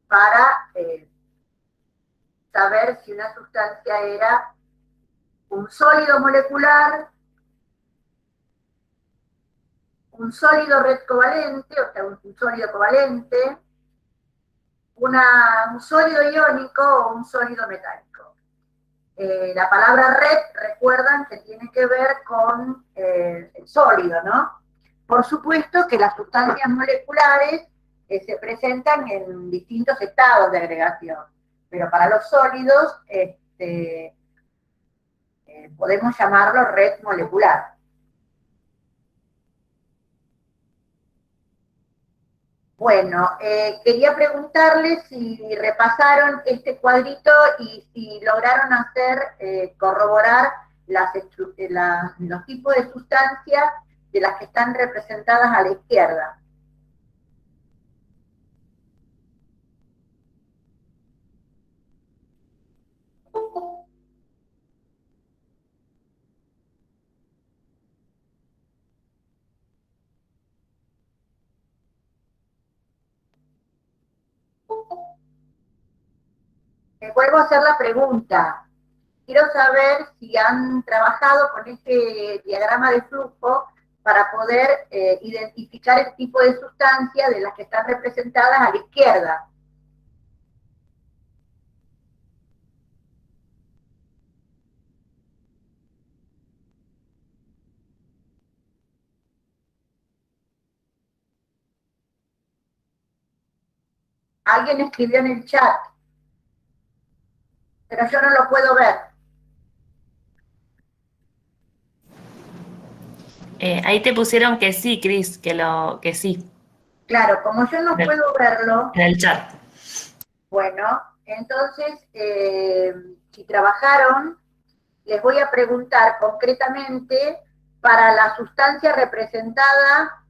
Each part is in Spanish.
para saber si una sustancia era un sólido molecular, un sólido red covalente, o sea, un sólido covalente, un sólido iónico o un sólido metálico. La palabra red, recuerdan que tiene que ver con el sólido, ¿no? Por supuesto que las sustancias moleculares se presentan en distintos estados de agregación, pero para los sólidos podemos llamarlo red molecular. Bueno, quería preguntarles si repasaron este cuadrito y si lograron corroborar los tipos de sustancias de las que están representadas a la izquierda. Vuelvo a hacer la pregunta. Quiero saber si han trabajado con este diagrama de flujo para poder identificar el tipo de sustancia de las que están representadas a la izquierda. Alguien escribió en el chat, pero yo no lo puedo ver. Ahí te pusieron que sí, Cris, que sí. Claro, como yo no puedo verlo. En el chat. Bueno, entonces, si trabajaron, les voy a preguntar concretamente para la sustancia representada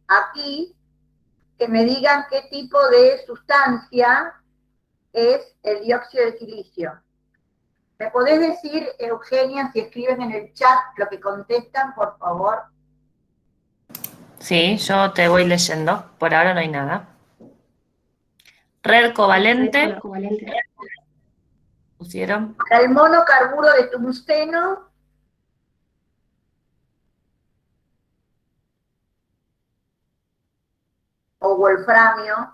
aquí, que me digan qué tipo de sustancia es el dióxido de silicio. ¿Me podés decir, Eugenia, si escriben en el chat lo que contestan, por favor? Sí, yo te voy leyendo. Por ahora no hay nada. Red covalente. Pusieron. Para el monocarburo de tungsteno, o wolframio.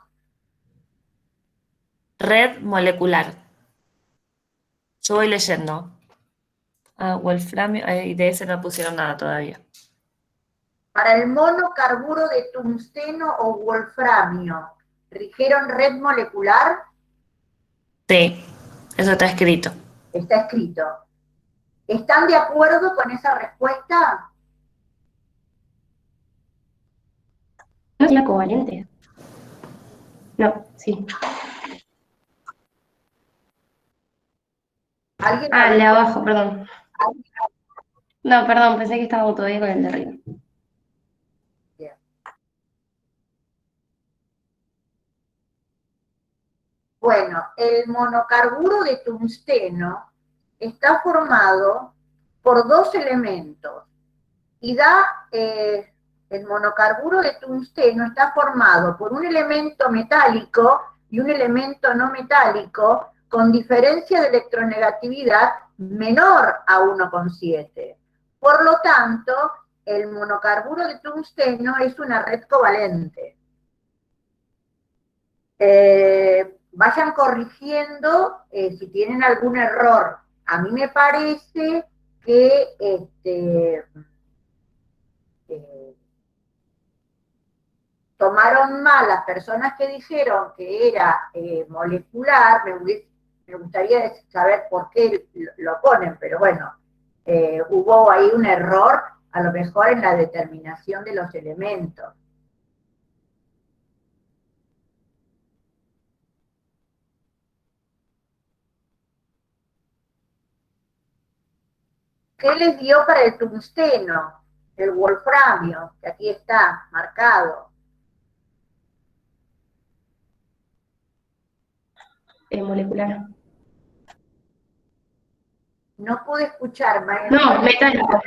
Red molecular. Yo voy leyendo. Wolframio, y de ese no pusieron nada todavía. Para el monocarburo de tungsteno o wolframio, ¿dijeron red molecular? Sí, eso está escrito. Está escrito. ¿Están de acuerdo con esa respuesta? ¿No sería covalente? No, sí. ¿Alguien el de abajo, perdón. No, perdón, pensé que estábamos todavía con el de arriba. Bien. Bueno, el monocarburo de tungsteno está formado por dos elementos y el monocarburo de tungsteno está formado por un elemento metálico y un elemento no metálico con diferencia de electronegatividad menor a 1,7. Por lo tanto, el monocarburo de tungsteno es una red covalente. Vayan corrigiendo si tienen algún error. A mí me parece que tomaron mal las personas que dijeron que era molecular. Me gustaría saber por qué lo ponen, pero bueno, hubo ahí un error, a lo mejor en la determinación de los elementos. ¿Qué les dio para el tungsteno? El wolframio, que aquí está marcado. Molecular. No pude escuchar, No, metálico.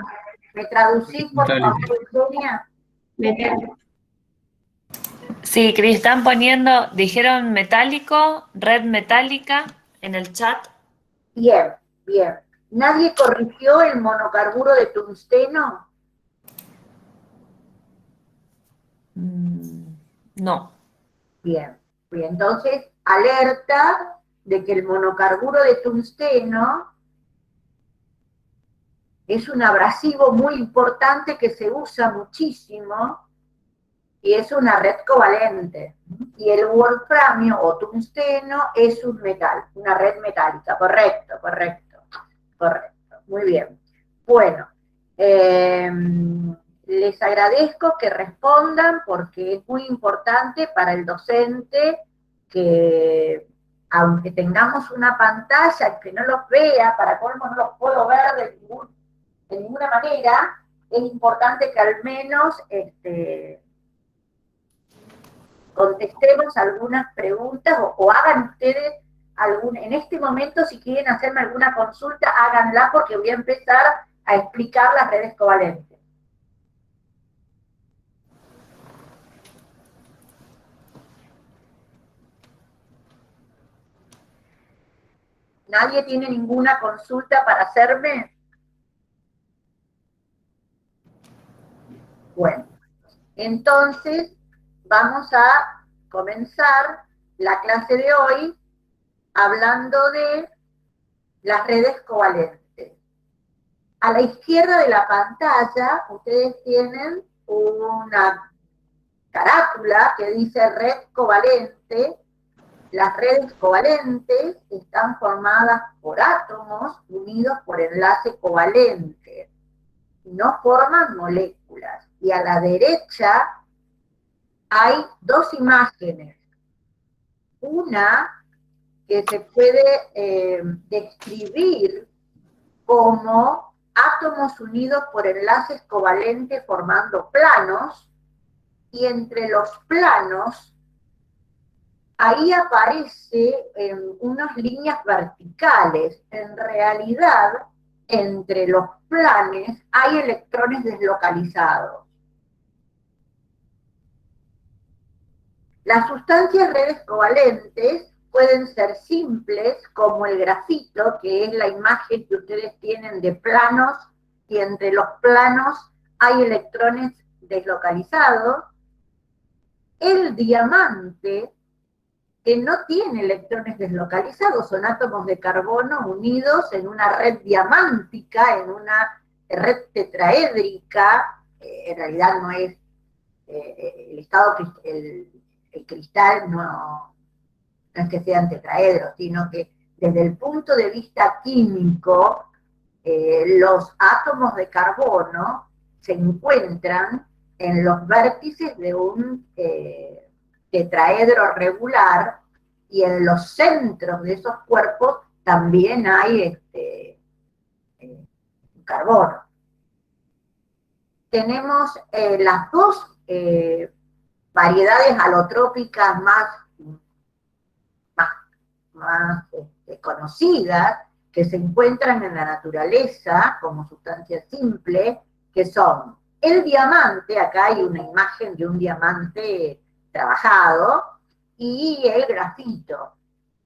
¿Me traducís, por favor, Eugenia? Metálico. Sí, Cris, están poniendo, dijeron metálico, red metálica en el chat. Bien, bien. ¿Nadie corrigió el monocarburo de tungsteno? No. Bien, bien. Entonces, alerta de que el monocarburo de tungsteno es un abrasivo muy importante que se usa muchísimo y es una red covalente. Y el wolframio o tungsteno es un metal, una red metálica. Correcto, correcto, correcto. Muy bien. Bueno, les agradezco que respondan porque es muy importante para el docente que, aunque tengamos una pantalla que no los vea, para colmo no los puedo ver de ninguna manera, es importante que al menos contestemos algunas preguntas o hagan ustedes en este momento, si quieren hacerme alguna consulta, háganla porque voy a empezar a explicar las redes covalentes. ¿Nadie tiene ninguna consulta para hacerme? Bueno, entonces vamos a comenzar la clase de hoy hablando de las redes covalentes. A la izquierda de la pantalla ustedes tienen una carátula que dice red covalente. Las redes covalentes están formadas por átomos unidos por enlace covalente. No forman moléculas. Y a la derecha hay dos imágenes. Una que se puede describir como átomos unidos por enlaces covalentes formando planos, y entre los planos ahí aparece unas líneas verticales. En realidad, entre los planes hay electrones deslocalizados. Las sustancias redes covalentes pueden ser simples, como el grafito, que es la imagen que ustedes tienen de planos, y entre los planos hay electrones deslocalizados. El diamante, que no tiene electrones deslocalizados, son átomos de carbono unidos en una red diamántica, en una red tetraédrica. En realidad no es el estado, el cristal no es que sean tetraedros, sino que desde el punto de vista químico, los átomos de carbono se encuentran en los vértices de un tetraedro regular, y en los centros de esos cuerpos también hay carbono. Tenemos las dos variedades alotrópicas más conocidas, que se encuentran en la naturaleza como sustancias simples, que son el diamante. Acá hay una imagen de un diamante trabajado, y el grafito.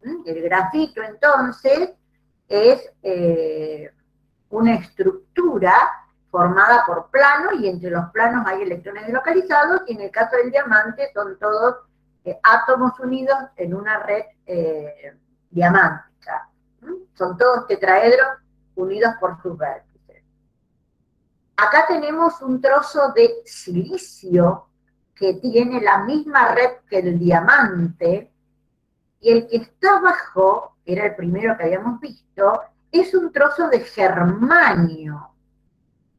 El grafito, entonces, es una estructura formada por planos, y entre los planos hay electrones deslocalizados, y en el caso del diamante son todos átomos unidos en una red diamántica. Son todos tetraedros unidos por sus vértices. Acá tenemos un trozo de silicio que tiene la misma red que el diamante, y el que está abajo, que era el primero que habíamos visto, es un trozo de germanio.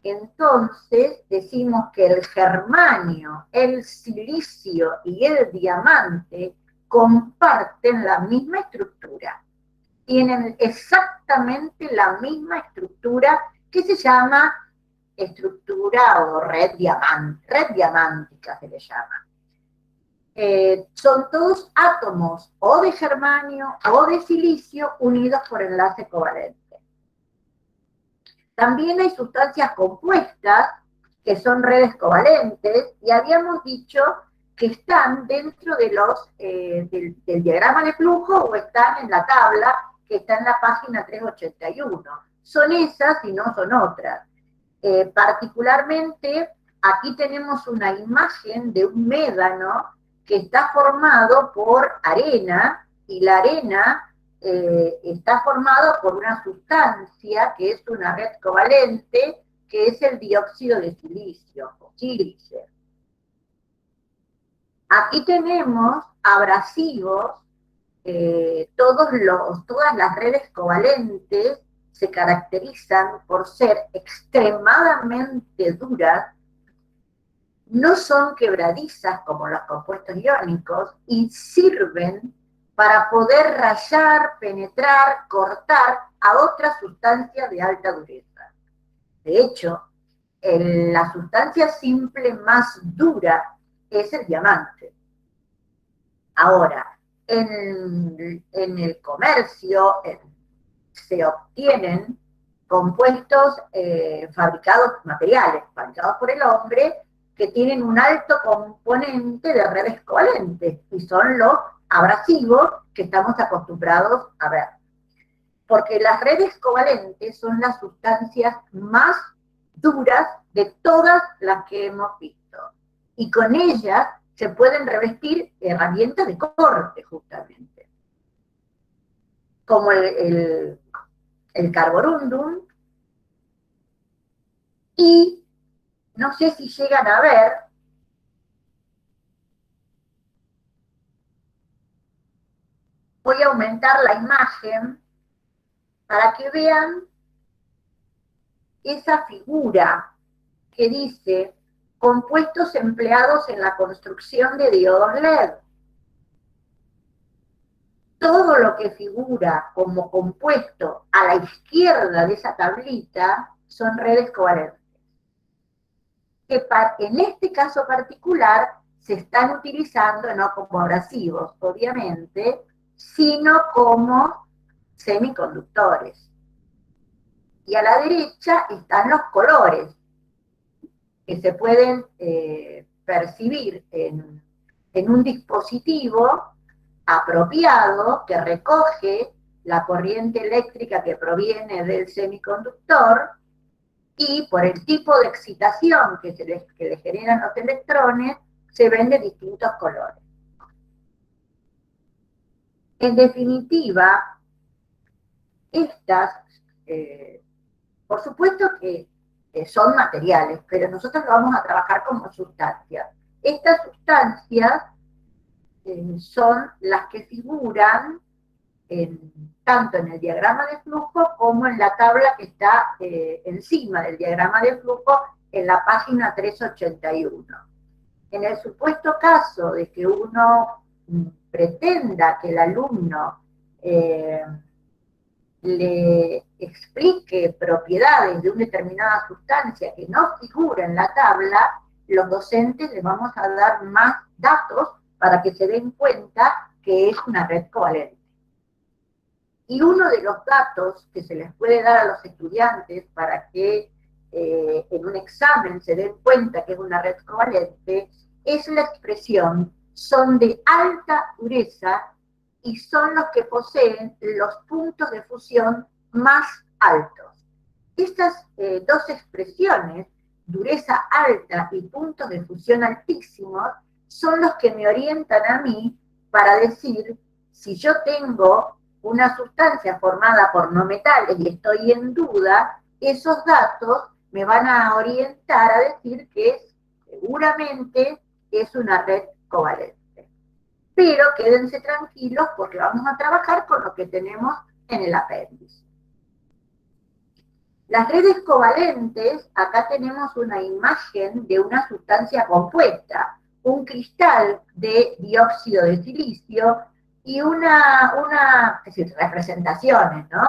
Entonces decimos que el germanio, el silicio y el diamante comparten la misma estructura. Tienen exactamente la misma estructura, que se llama estructura o red diamántica se le llama. Son todos átomos o de germanio o de silicio unidos por enlace covalente. También hay sustancias compuestas que son redes covalentes, y habíamos dicho que están dentro de del diagrama de flujo o están en la tabla que está en la página 381. Son esas y no son otras. Particularmente, aquí tenemos una imagen de un médano que está formado por arena, y la arena está formada por una sustancia que es una red covalente, que es el dióxido de silicio, o sílice. Aquí tenemos abrasivos, todas las redes covalentes se caracterizan por ser extremadamente duras, no son quebradizas como los compuestos iónicos y sirven para poder rayar, penetrar, cortar a otras sustancias de alta dureza. De hecho, la sustancia simple más dura es el diamante. Ahora, en el comercio se obtienen compuestos materiales fabricados por el hombre, que tienen un alto componente de redes covalentes, y son los abrasivos que estamos acostumbrados a ver. Porque las redes covalentes son las sustancias más duras de todas las que hemos visto. Y con ellas se pueden revestir herramientas de corte, justamente. Como el carborundum. Y no sé si llegan a ver, voy a aumentar la imagen para que vean esa figura que dice compuestos empleados en la construcción de diodos LED. Todo lo que figura como compuesto a la izquierda de esa tablita son redes covalentes, que en este caso particular se están utilizando no como abrasivos, obviamente, sino como semiconductores. Y a la derecha están los colores, que se pueden percibir en un dispositivo apropiado que recoge la corriente eléctrica que proviene del semiconductor, y por el tipo de excitación que le generan los electrones, se ven de distintos colores. En definitiva, estas, por supuesto que son materiales, pero nosotros lo vamos a trabajar como sustancias. Estas sustancias son las que figuran tanto en el diagrama de flujo como en la tabla que está encima del diagrama de flujo en la página 381. En el supuesto caso de que uno pretenda que el alumno le explique propiedades de una determinada sustancia que no figura en la tabla, los docentes les vamos a dar más datos para que se den cuenta que es una red covalente. Y uno de los datos que se les puede dar a los estudiantes para que en un examen se den cuenta que es una red covalente es la expresión: son de alta dureza y son los que poseen los puntos de fusión más altos. Estas dos expresiones, dureza alta y puntos de fusión altísimos, son los que me orientan a mí para decir si yo tengo una sustancia formada por no metales y estoy en duda. Esos datos me van a orientar a decir que seguramente es una red covalente. Pero quédense tranquilos porque vamos a trabajar con lo que tenemos en el apéndice. Las redes covalentes, acá tenemos una imagen de una sustancia compuesta, un cristal de dióxido de silicio y es decir, representaciones, ¿no?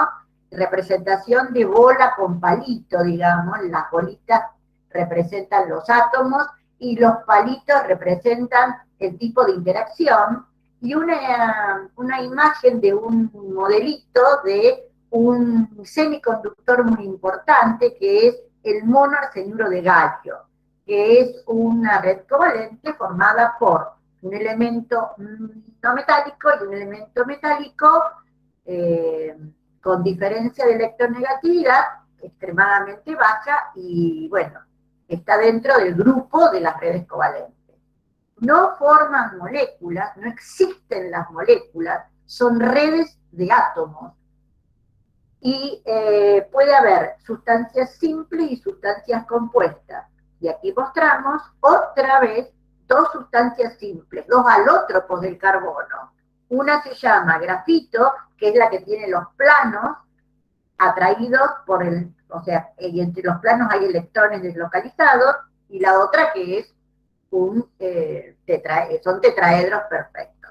Representación de bola con palito, digamos. Las bolitas representan los átomos y los palitos representan el tipo de interacción, y una imagen de un modelito de un semiconductor muy importante que es el monoarsenuro de galio, que es una red covalente formada por un elemento no metálico y un elemento metálico con diferencia de electronegatividad extremadamente baja y, bueno, está dentro del grupo de las redes covalentes. No forman moléculas, no existen las moléculas, son redes de átomos. Y puede haber sustancias simples y sustancias compuestas. Y aquí mostramos otra vez dos sustancias simples, dos alótropos del carbono. Una se llama grafito, que es la que tiene los planos atraídos por el, o sea, y entre los planos hay electrones deslocalizados, y la otra que es un son tetraedros perfectos.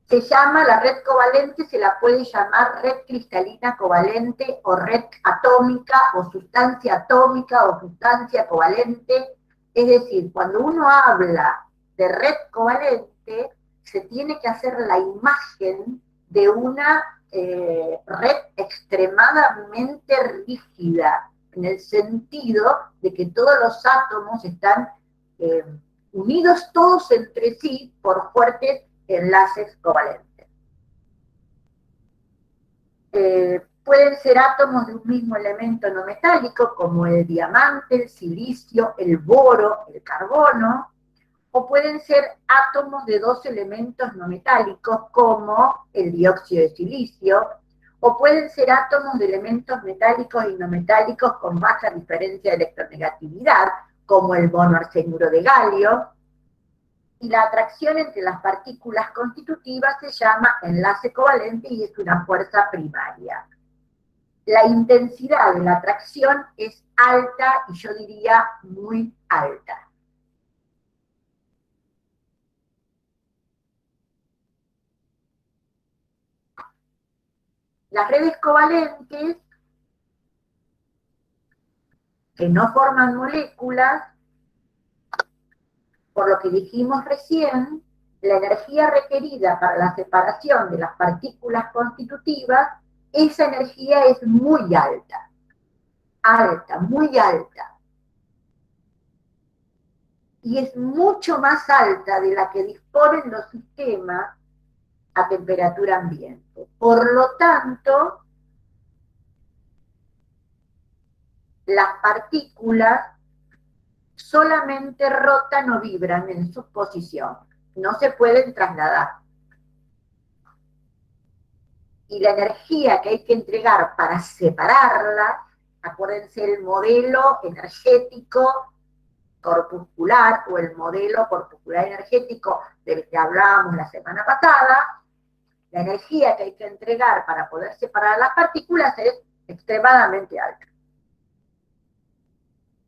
Se llama la red covalente, se la puede llamar red cristalina covalente o red atómica o sustancia covalente. Es decir, cuando uno habla de red covalente, se tiene que hacer la imagen de una red extremadamente rígida, en el sentido de que todos los átomos están unidos todos entre sí por fuertes enlaces covalentes. Pueden ser átomos de un mismo elemento no metálico, como el diamante, el silicio, el boro, el carbono, o pueden ser átomos de dos elementos no metálicos, como el dióxido de silicio, o pueden ser átomos de elementos metálicos y no metálicos con baja diferencia de electronegatividad, como el monoarsenuro de galio. Y la atracción entre las partículas constitutivas se llama enlace covalente y es una fuerza primaria. La intensidad de la atracción es alta y yo diría muy alta. Las redes covalentes, que no forman moléculas, por lo que dijimos recién, la energía requerida para la separación de las partículas constitutivas, esa energía es muy alta. Alta, muy alta. Y es mucho más alta de la que disponen los sistemas a temperatura ambiente. Por lo tanto, las partículas solamente rotan o vibran en su posición, no se pueden trasladar. Y la energía que hay que entregar para separarlas, acuérdense el modelo energético corpuscular o el modelo corpuscular energético del que hablábamos la semana pasada, la energía que hay que entregar para poder separar las partículas es extremadamente alta.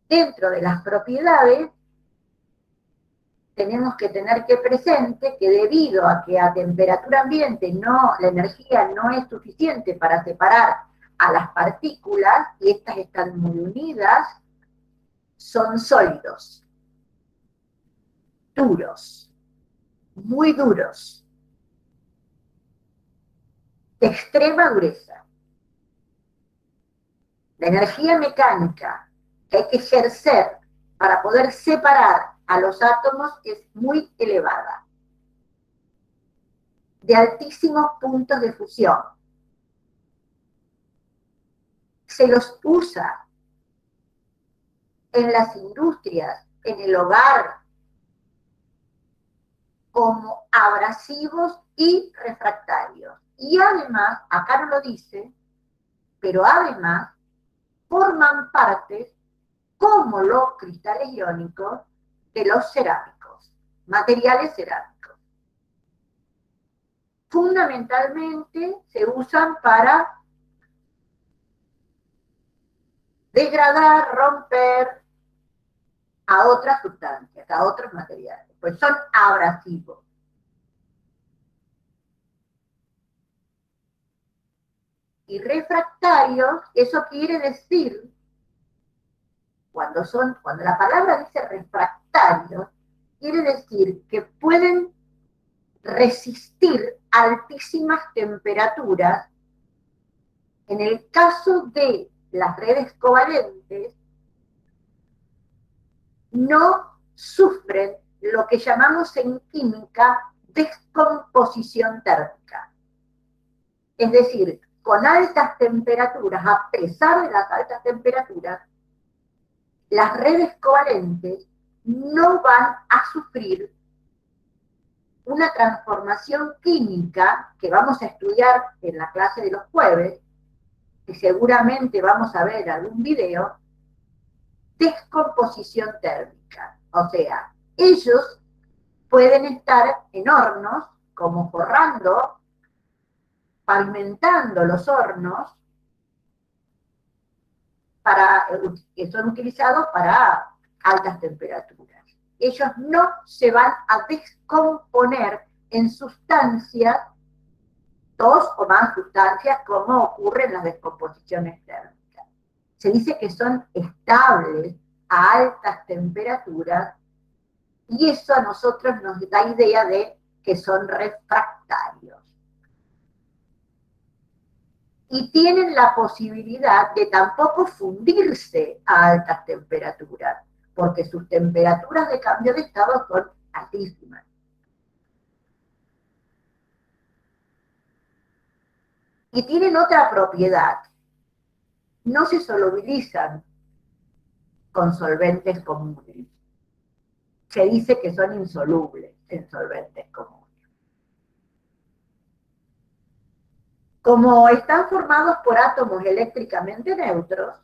Dentro de las propiedades, tenemos que tener que presente que debido a que a temperatura ambiente la energía no es suficiente para separar a las partículas, y estas están muy unidas, son sólidos, duros, muy duros, de extrema dureza. La energía mecánica que hay que ejercer para poder separar a los átomos es muy elevada, de altísimos puntos de fusión. Se los usa en las industrias, en el hogar, como abrasivos y refractarios. Y además, acá no lo dice, pero además forman parte, como los cristales iónicos, de los cerámicos, materiales cerámicos. Fundamentalmente se usan para degradar, romper a otras sustancias, a otros materiales, pues son abrasivos. Y refractarios, eso quiere decir, cuando la palabra dice refractarios, quiere decir que pueden resistir altísimas temperaturas. En el caso de las redes covalentes, no sufren lo que llamamos en química descomposición térmica. Es decir, con altas temperaturas, a pesar de las altas temperaturas, las redes covalentes no van a sufrir una transformación química que vamos a estudiar en la clase de los jueves, que seguramente vamos a ver en algún video, descomposición térmica. O sea, ellos pueden estar en hornos, como forrando, pavimentando los hornos, que son utilizados para altas temperaturas. Ellos no se van a descomponer en sustancias, dos o más sustancias, como ocurre en las descomposiciones térmicas. Se dice que son estables a altas temperaturas y eso a nosotros nos da idea de que son refractarios. Y tienen la posibilidad de tampoco fundirse a altas temperaturas, porque sus temperaturas de cambio de estado son altísimas. Y tienen otra propiedad. No se solubilizan con solventes comunes. Se dice que son insolubles en solventes comunes. Como están formados por átomos eléctricamente neutros,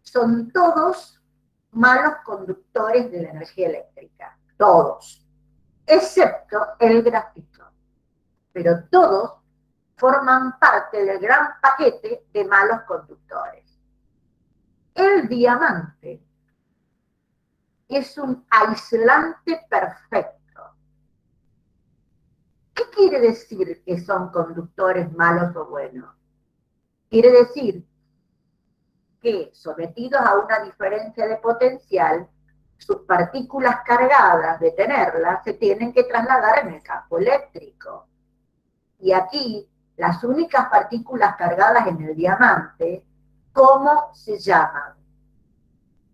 son todos malos conductores de la energía eléctrica. Todos. Excepto el grafito. Pero todos forman parte del gran paquete de malos conductores. El diamante es un aislante perfecto. ¿Qué quiere decir que son conductores malos o buenos? Quiere decir que, sometidos a una diferencia de potencial, sus partículas cargadas, de tenerlas, se tienen que trasladar en el campo eléctrico. Y aquí, las únicas partículas cargadas en el diamante, ¿cómo se llaman?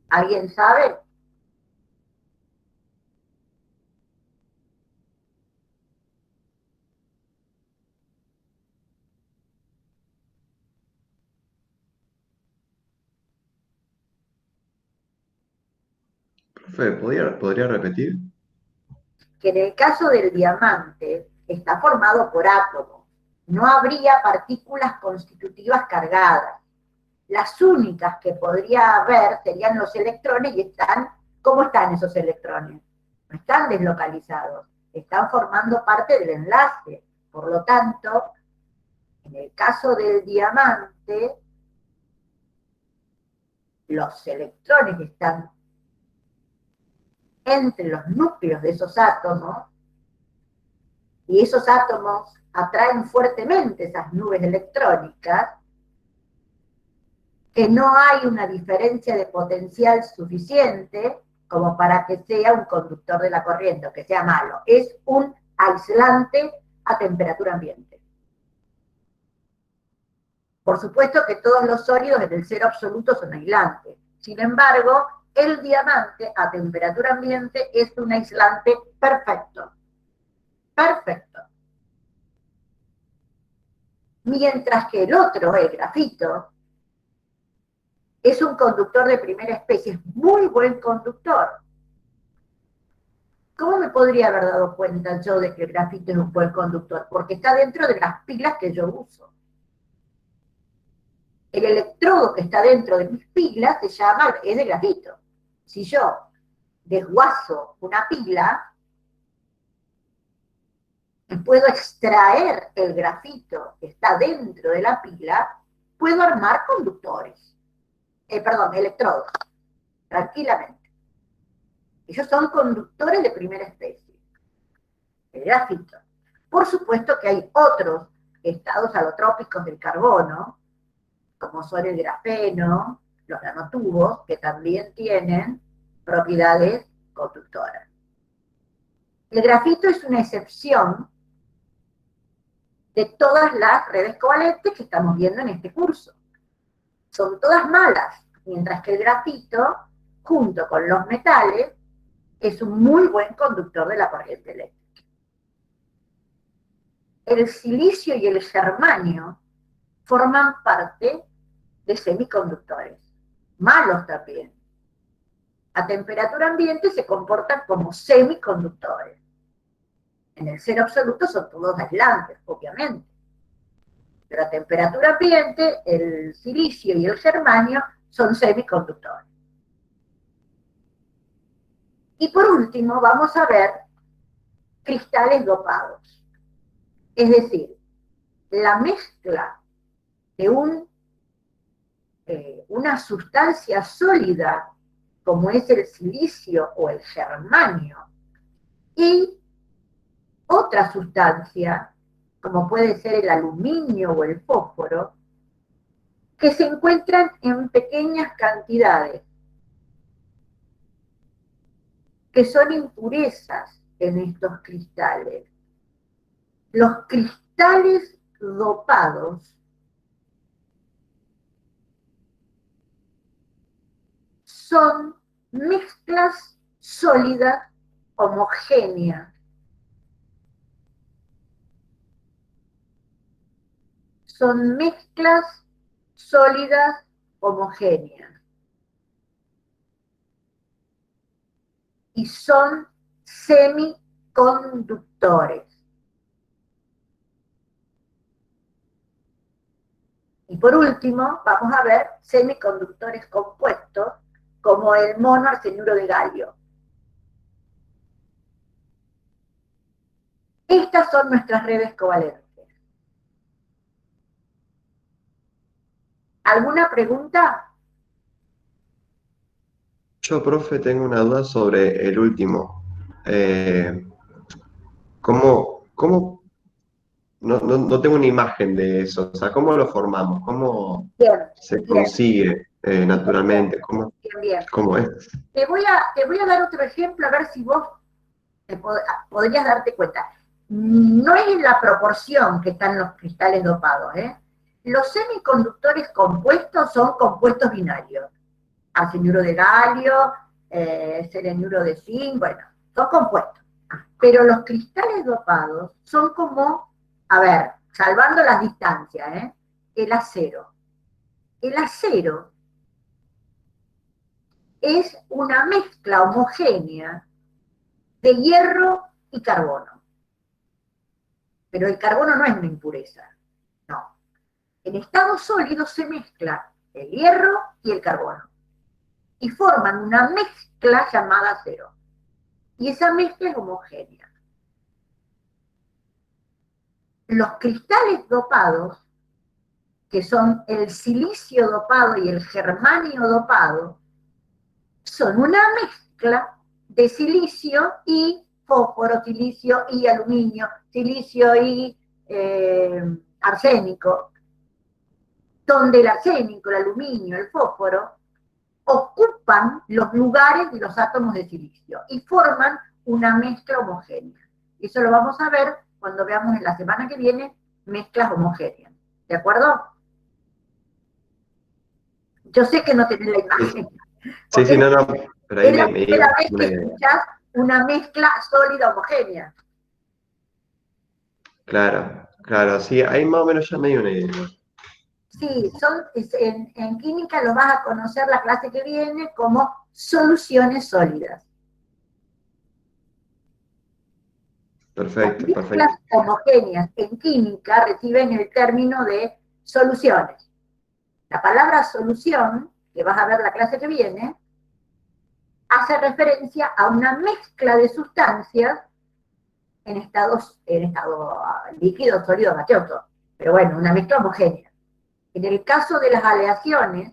¿Alguien sabe? Profe, ¿podría repetir? Que en el caso del diamante está formado por átomos. No habría partículas constitutivas cargadas. Las únicas que podría haber serían los electrones y están, ¿cómo están esos electrones? No están deslocalizados, están formando parte del enlace. Por lo tanto, en el caso del diamante, los electrones están entre los núcleos de esos átomos y esos átomos atraen fuertemente esas nubes electrónicas, que no hay una diferencia de potencial suficiente como para que sea un conductor de la corriente, o que sea malo. Es un aislante a temperatura ambiente. Por supuesto que todos los sólidos en el cero absoluto son aislantes. Sin embargo, el diamante a temperatura ambiente es un aislante perfecto. Perfecto. Mientras que el otro, el grafito, es un conductor de primera especie, es muy buen conductor. ¿Cómo me podría haber dado cuenta yo de que el grafito es un buen conductor? Porque está dentro de las pilas que yo uso. El electrodo que está dentro de mis pilas es de grafito. Si yo desguazo una pila y puedo extraer el grafito que está dentro de la pila, puedo armar electrodos, tranquilamente. Ellos son conductores de primera especie, el grafito. Por supuesto que hay otros estados alotrópicos del carbono, como son el grafeno, los nanotubos, que también tienen propiedades conductoras. El grafito es una excepción de todas las redes covalentes que estamos viendo en este curso. Son todas malas, mientras que el grafito, junto con los metales, es un muy buen conductor de la corriente eléctrica. El silicio y el germanio forman parte de semiconductores, malos también. A temperatura ambiente se comportan como semiconductores. En el cero absoluto son todos aislantes, obviamente. Pero a temperatura ambiente, el silicio y el germanio son semiconductores. Y por último, vamos a ver cristales dopados. Es decir, la mezcla de una sustancia sólida, como es el silicio o el germanio, y otra sustancia, como puede ser el aluminio o el fósforo, que se encuentran en pequeñas cantidades, que son impurezas en estos cristales. Los cristales dopados son mezclas sólidas homogéneas. Son mezclas sólidas homogéneas. Y son semiconductores. Y por último, vamos a ver semiconductores compuestos, como el monoarsenuro de galio. Estas son nuestras redes covalentes. ¿Alguna pregunta? Yo, profe, tengo una duda sobre el último. ¿Cómo? No tengo una imagen de eso. O sea, ¿cómo lo formamos? ¿Cómo Bien, se bien, consigue naturalmente? bien. ¿Cómo es? Te voy a dar otro ejemplo, a ver si vos podrías darte cuenta. No es en la proporción que están los cristales dopados, ¿eh? Los semiconductores compuestos son compuestos binarios. Arsenuro de galio, selenuro de zinc, bueno, son compuestos. Pero los cristales dopados son como, a ver, salvando las distancias, el acero. El acero es una mezcla homogénea de hierro y carbono. Pero el carbono no es una impureza, no. En estado sólido se mezcla el hierro y el carbono y forman una mezcla llamada acero. Y esa mezcla es homogénea. Los cristales dopados, que son el silicio dopado y el germanio dopado, son una mezcla de silicio y fósforo, silicio y aluminio, silicio y arsénico, donde el arsénico, el aluminio, el fósforo ocupan los lugares de los átomos de silicio y forman una mezcla homogénea. Eso lo vamos a ver cuando veamos en la semana que viene mezclas homogéneas. ¿De acuerdo? Yo sé que no tenés la imagen. Sí, no, pero ahí Es la me primera vez una que idea. escuchás una mezcla sólida homogénea. Claro, sí, ahí más o menos ya me dio una idea. Sí, en química lo vas a conocer la clase que viene como soluciones sólidas. Perfecto. Las mezclas homogéneas en química reciben el término de soluciones. La palabra solución, que vas a ver la clase que viene, hace referencia a una mezcla de sustancias en estado líquido, sólido, gaseoso. Pero bueno, una mezcla homogénea. En el caso de las aleaciones,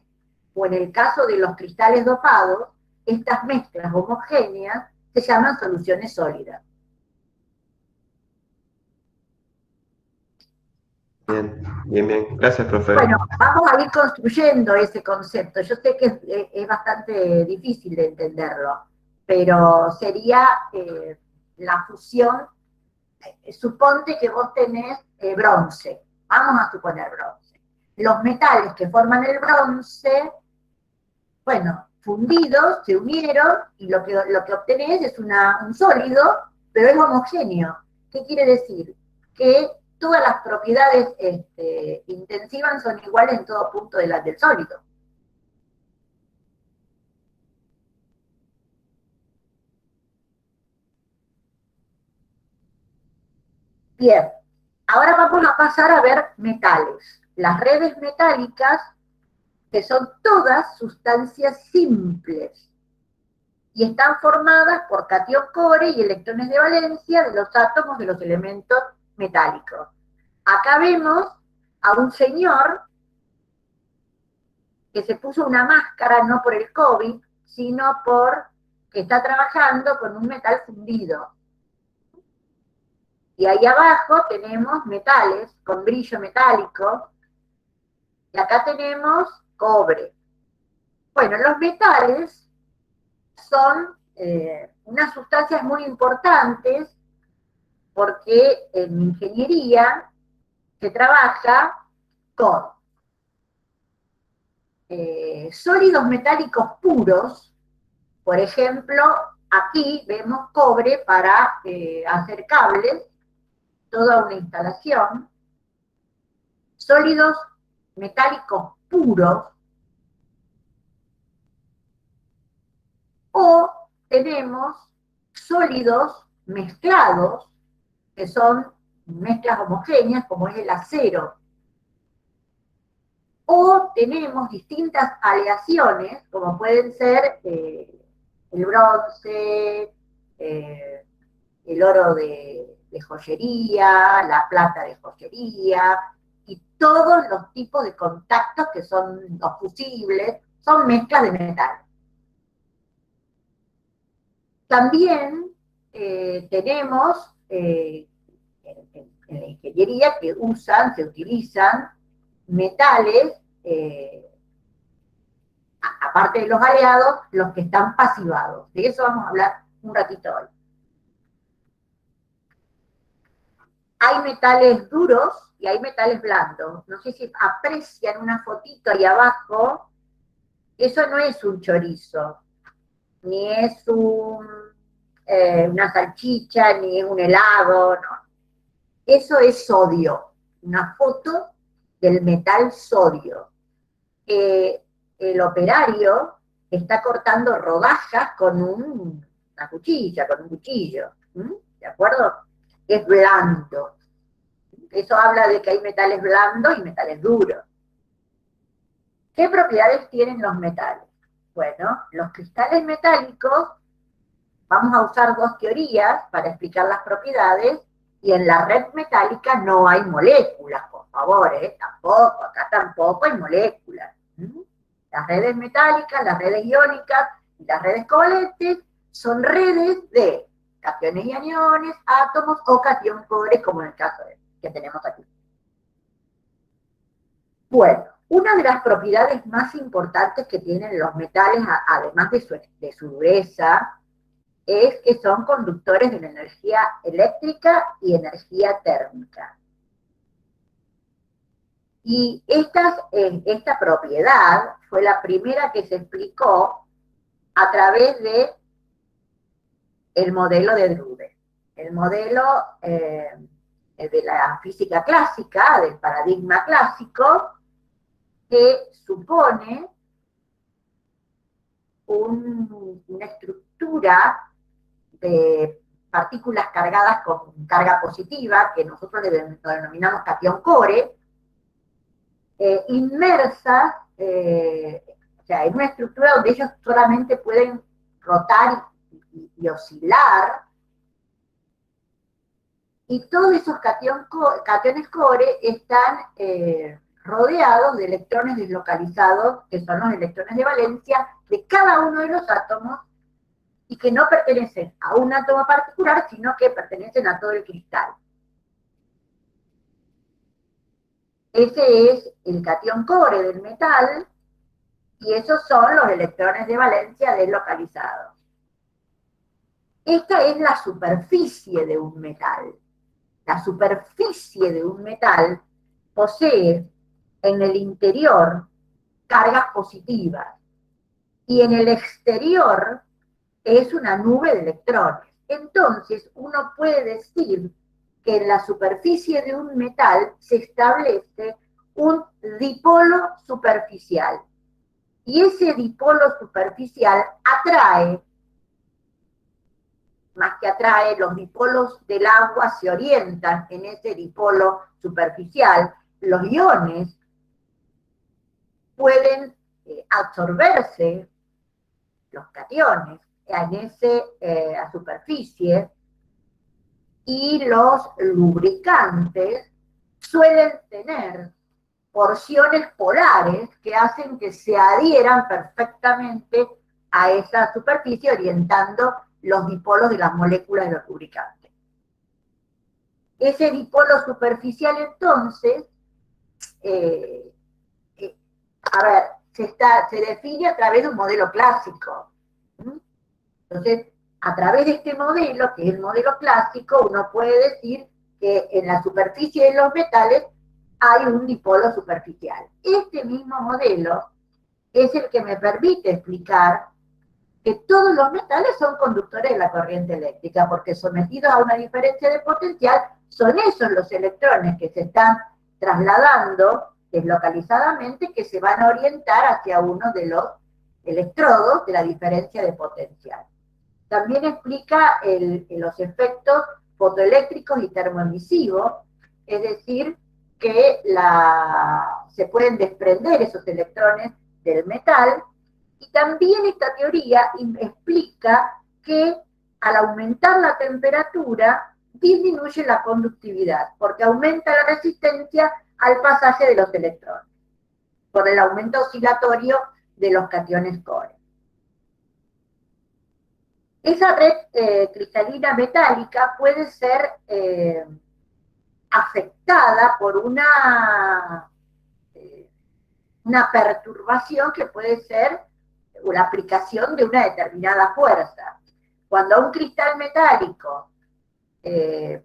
o en el caso de los cristales dopados, estas mezclas homogéneas se llaman soluciones sólidas. Bien. Gracias, profe. Bueno, vamos a ir construyendo ese concepto. Yo sé que es bastante difícil de entenderlo, pero sería la fusión. Suponte que vos tenés bronce. Vamos a suponer bronce. Los metales que forman el bronce, bueno, fundidos, se unieron y lo que obtenés es un sólido, pero es homogéneo. ¿Qué quiere decir? Que todas las propiedades intensivas son iguales en todo punto del sólido. Bien, ahora vamos a pasar a ver metales. Las redes metálicas, que son todas sustancias simples y están formadas por catión-cobre y electrones de valencia de los átomos de los elementos metálicos. Acá vemos a un señor que se puso una máscara no por el COVID, sino por que está trabajando con un metal fundido. Y ahí abajo tenemos metales con brillo metálico, y acá tenemos cobre. Bueno, los metales son unas sustancias muy importantes porque en ingeniería se trabaja con sólidos metálicos puros. Por ejemplo, aquí vemos cobre para hacer cables, toda una instalación. Sólidos metálicos puros, o tenemos sólidos mezclados, que son mezclas homogéneas, como es el acero. O tenemos distintas aleaciones, como pueden ser el bronce, el oro de joyería, la plata de joyería, y todos los tipos de contactos que son los fusibles, son mezclas de metal. También tenemos en la ingeniería que se utilizan metales, aparte de los aleados, los que están pasivados. De eso vamos a hablar un ratito hoy. Hay metales duros y hay metales blandos. No sé si aprecian una fotito ahí abajo. Eso no es un chorizo, ni es una salchicha, ni es un helado, no. Eso es sodio, una foto del metal sodio. El operario está cortando rodajas con una cuchilla, con un cuchillo, ¿de acuerdo? Es blando. Eso habla de que hay metales blandos y metales duros. ¿Qué propiedades tienen los metales? Bueno, los cristales metálicos, vamos a usar dos teorías para explicar las propiedades, y en la red metálica no hay moléculas, por favor, tampoco, acá tampoco hay moléculas. Las redes metálicas, las redes iónicas y las redes covalentes son redes de cationes y aniones, átomos o catión-cobre, como en el caso que tenemos aquí. Bueno, una de las propiedades más importantes que tienen los metales, además de su dureza, es que son conductores de la energía eléctrica y energía térmica. Y esta propiedad fue la primera que se explicó a través de el modelo de Drude. El modelo de la física clásica, del paradigma clásico, que supone una estructura de partículas cargadas con carga positiva, que nosotros lo denominamos catión-cobre, inmersas, o sea, en una estructura donde ellos solamente pueden rotar y oscilar, y todos esos cationes cobre están rodeados de electrones deslocalizados, que son los electrones de valencia de cada uno de los átomos, y que no pertenecen a un átomo particular, sino que pertenecen a todo el cristal. Ese es el catión cobre del metal, y esos son los electrones de valencia deslocalizados. Esta es la superficie de un metal. La superficie de un metal posee en el interior cargas positivas. y en el exterior es una nube de electrones. Entonces, uno puede decir que en la superficie de un metal se establece un dipolo superficial. Y ese dipolo superficial atrae, más que atrae, los dipolos del agua se orientan en ese dipolo superficial. Los iones pueden absorberse, los cationes, en esa superficie, y los lubricantes suelen tener porciones polares que hacen que se adhieran perfectamente a esa superficie, orientando los dipolos de las moléculas de los lubricantes. Ese dipolo superficial, entonces, a ver, se define a través de un modelo clásico. Entonces, a través de este modelo, que es el modelo clásico, uno puede decir que en la superficie de los metales hay un dipolo superficial. Este mismo modelo es el que me permite explicar que todos los metales son conductores de la corriente eléctrica, porque sometidos a una diferencia de potencial, son esos los electrones que se están trasladando deslocalizadamente, que se van a orientar hacia uno de los electrodos de la diferencia de potencial. También explica los efectos fotoeléctricos y termoemisivos, es decir, que se pueden desprender esos electrones del metal, y también esta teoría explica que al aumentar la temperatura disminuye la conductividad, porque aumenta la resistencia al pasaje de los electrones, por el aumento oscilatorio de los cationes core. Esa red cristalina metálica puede ser afectada por una perturbación que puede ser la aplicación de una determinada fuerza. Cuando un cristal metálico,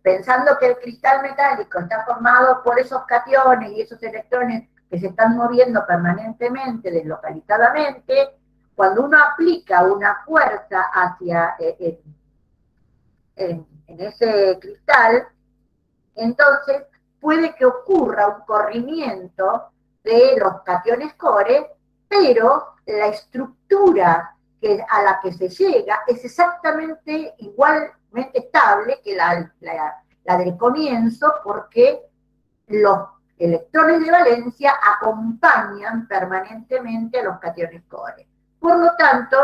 pensando que el cristal metálico está formado por esos cationes y esos electrones que se están moviendo permanentemente, deslocalizadamente, cuando uno aplica una fuerza hacia en ese cristal, entonces puede que ocurra un corrimiento de los cationes core, pero la estructura a la que se llega es exactamente igualmente estable que la del comienzo, porque los electrones de valencia acompañan permanentemente a los cationes core. Por lo tanto,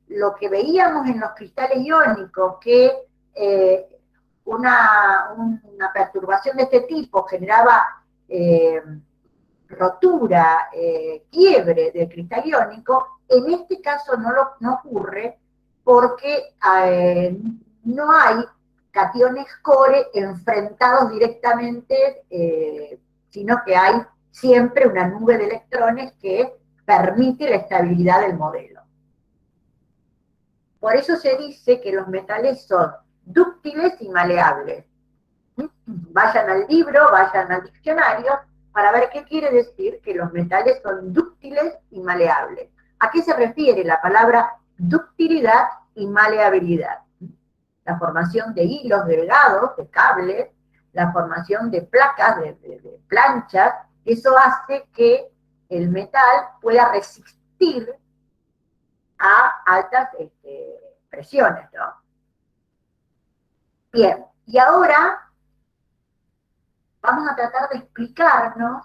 lo que veíamos en los cristales iónicos, que una perturbación de este tipo generaba rotura, quiebre del cristal iónico, en este caso no ocurre, porque no hay cationes core enfrentados directamente, sino que hay siempre una nube de electrones que permite la estabilidad del modelo. Por eso se dice que los metales son dúctiles y maleables. Vayan al libro, vayan al diccionario, para ver qué quiere decir que los metales son dúctiles y maleables. ¿A qué se refiere la palabra ductilidad y maleabilidad? La formación de hilos delgados, de cables, la formación de placas, de planchas, eso hace que el metal pueda resistir a altas presiones, ¿no? Bien, y ahora vamos a tratar de explicarnos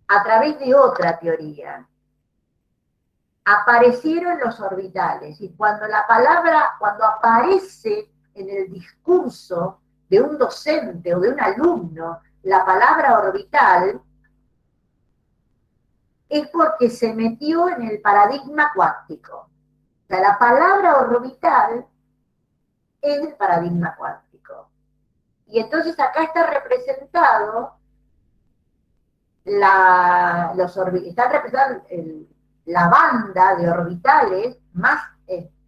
a través de otra teoría. Aparecieron los orbitales, y cuando aparece en el discurso de un docente o de un alumno la palabra orbital, es porque se metió en el paradigma cuántico. O sea, la palabra orbital es el paradigma cuántico. Y entonces acá está representado está representada la banda de orbitales más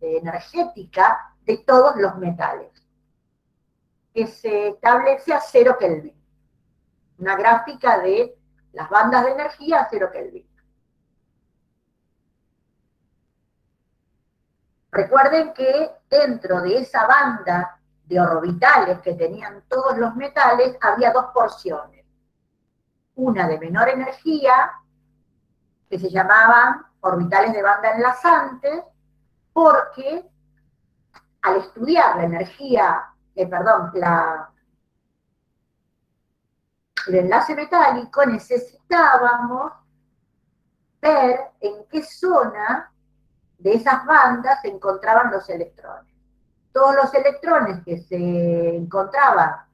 energética de todos los metales, que se establece a 0 Kelvin. Una gráfica de las bandas de energía a 0 Kelvin. Recuerden que dentro de esa banda de orbitales que tenían todos los metales, había dos porciones. Una de menor energía, que se llamaban orbitales de banda enlazantes, porque al estudiar la energía, el enlace metálico, necesitábamos ver en qué zona de esas bandas se encontraban los electrones. Todos los electrones que se encontraban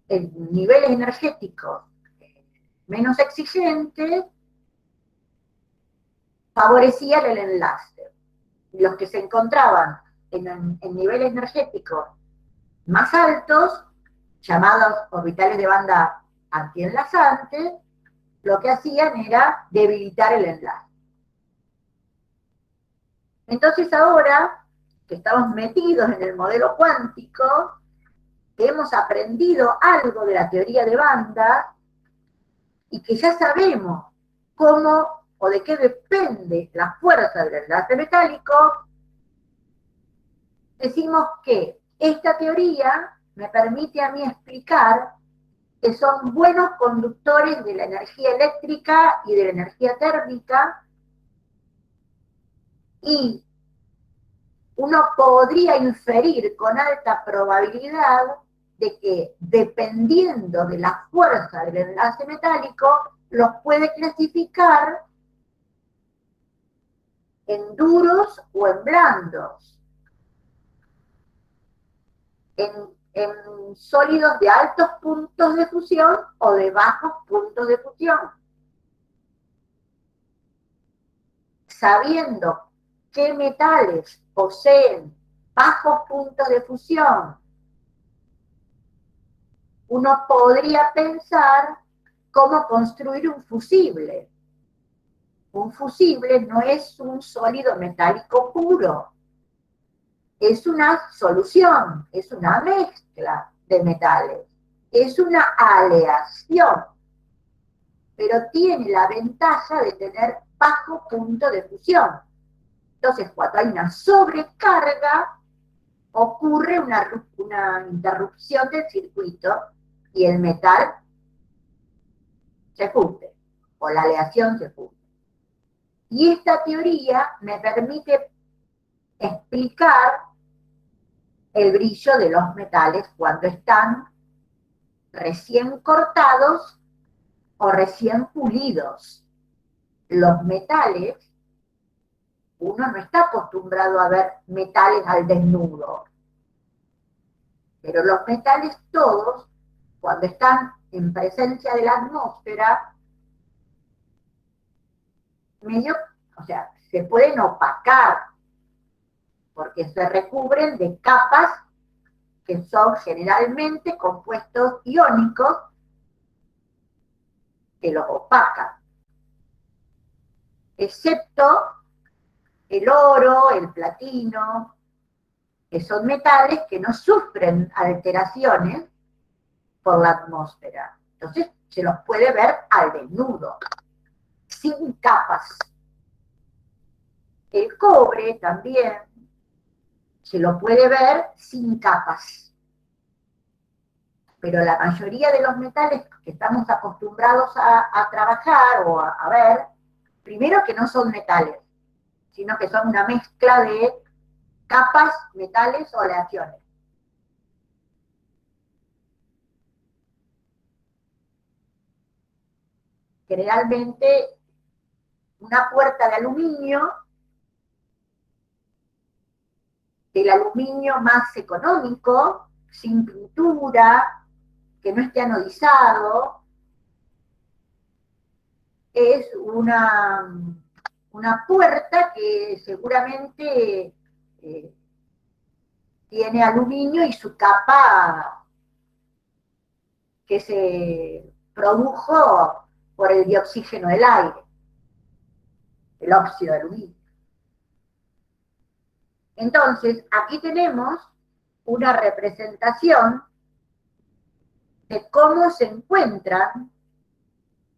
en niveles energéticos menos exigentes favorecían el enlace. Los que se encontraban en niveles energéticos más altos, llamados orbitales de banda antienlazante, lo que hacían era debilitar el enlace. Entonces ahora que estamos metidos en el modelo cuántico, que hemos aprendido algo de la teoría de banda y que ya sabemos cómo o de qué depende la fuerza del enlace metálico, decimos que esta teoría me permite a mí explicar que son buenos conductores de la energía eléctrica y de la energía térmica, y uno podría inferir con alta probabilidad de que, dependiendo de la fuerza del enlace metálico, los puede clasificar en duros o en blandos, en sólidos de altos puntos de fusión o de bajos puntos de fusión. Sabiendo qué metales poseen bajos puntos de fusión, uno podría pensar cómo construir un fusible. Un fusible no es un sólido metálico puro, es una solución, es una mezcla de metales, es una aleación, pero tiene la ventaja de tener bajo punto de fusión. Entonces, cuando hay una sobrecarga, ocurre una interrupción del circuito y el metal se funde, o la aleación se funde. Y esta teoría me permite explicar el brillo de los metales cuando están recién cortados o recién pulidos. Los metales, uno no está acostumbrado a ver metales al desnudo, pero los metales todos, cuando están en presencia de la atmósfera, se pueden opacar, porque se recubren de capas que son generalmente compuestos iónicos que los opacan, excepto el oro, el platino, que son metales que no sufren alteraciones por la atmósfera. Entonces se los puede ver al desnudo, sin capas. El cobre también se lo puede ver sin capas. Pero la mayoría de los metales que estamos acostumbrados a trabajar o a ver, primero que no son metales, sino que son una mezcla de capas, metales o aleaciones. Generalmente una puerta de aluminio, del aluminio más económico, sin pintura, que no esté anodizado, es una puerta que seguramente tiene aluminio y su capa que se produjo por el dioxígeno del aire, el óxido de aluminio. Entonces, aquí tenemos una representación de cómo se encuentran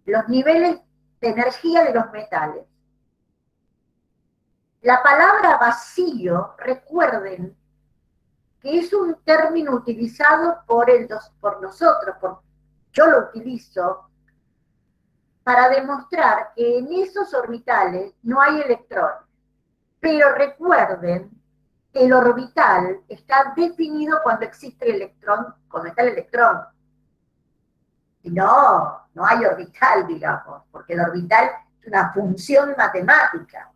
los niveles de energía de los metales. La palabra vacío, recuerden que es un término utilizado por nosotros, yo lo utilizo para demostrar que en esos orbitales no hay electrones. Pero recuerden que el orbital está definido cuando existe el electrón, cuando está el electrón. Si no, no hay orbital, digamos, porque el orbital es una función matemática.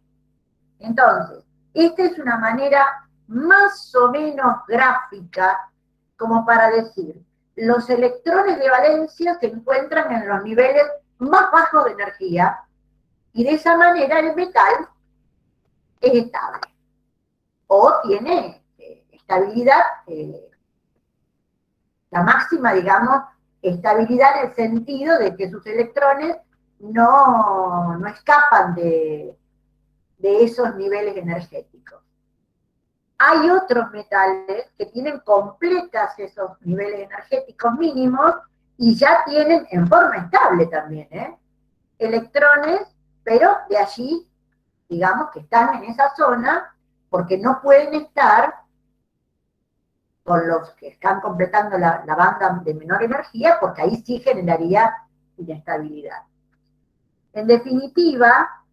Entonces, esta es una manera más o menos gráfica como para decir, los electrones de valencia se encuentran en los niveles más bajos de energía y de esa manera el metal es estable o tiene estabilidad, la máxima, digamos, estabilidad en el sentido de que sus electrones no escapan de esos niveles energéticos. Hay otros metales que tienen completas esos niveles energéticos mínimos y ya tienen en forma estable también, electrones, pero de allí, digamos que están en esa zona porque no pueden estar con los que están completando la banda de menor energía, porque ahí sí generaría inestabilidad. En definitiva,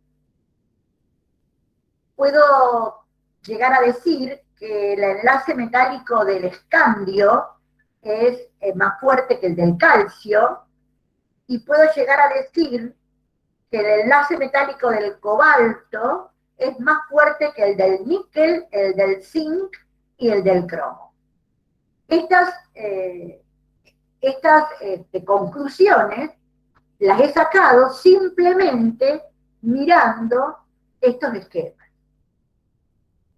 puedo llegar a decir que el enlace metálico del escandio es más fuerte que el del calcio, y puedo llegar a decir que el enlace metálico del cobalto es más fuerte que el del níquel, el del zinc y el del cromo. Estas conclusiones las he sacado simplemente mirando estos esquemas.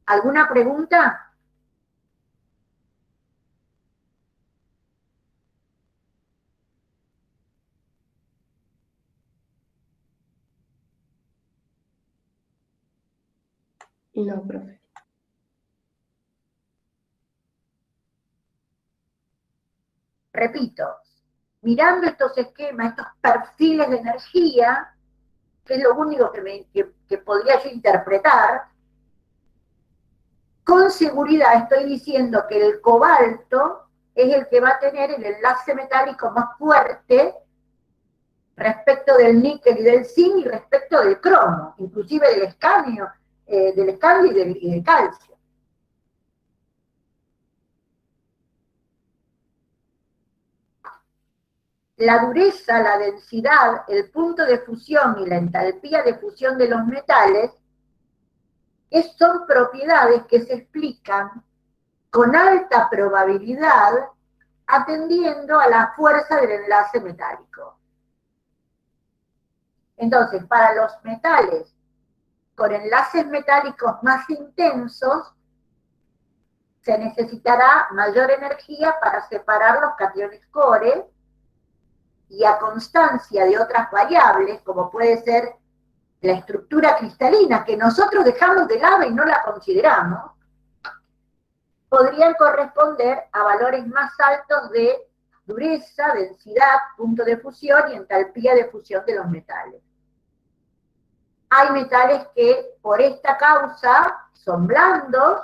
¿Alguna pregunta? No, profe. Repito, mirando estos esquemas, estos perfiles de energía, que es lo único que podría yo interpretar, con seguridad estoy diciendo que el cobalto es el que va a tener el enlace metálico más fuerte respecto del níquel y del zinc y respecto del cromo, inclusive del escandio y del calcio. La dureza, la densidad, el punto de fusión y la entalpía de fusión de los metales son propiedades que se explican con alta probabilidad atendiendo a la fuerza del enlace metálico. Entonces, para los metales con enlaces metálicos más intensos, se necesitará mayor energía para separar los cationes core, y a constancia de otras variables, como puede ser la estructura cristalina, que nosotros dejamos de lado y no la consideramos, podrían corresponder a valores más altos de dureza, densidad, punto de fusión y entalpía de fusión de los metales. Hay metales que por esta causa son blandos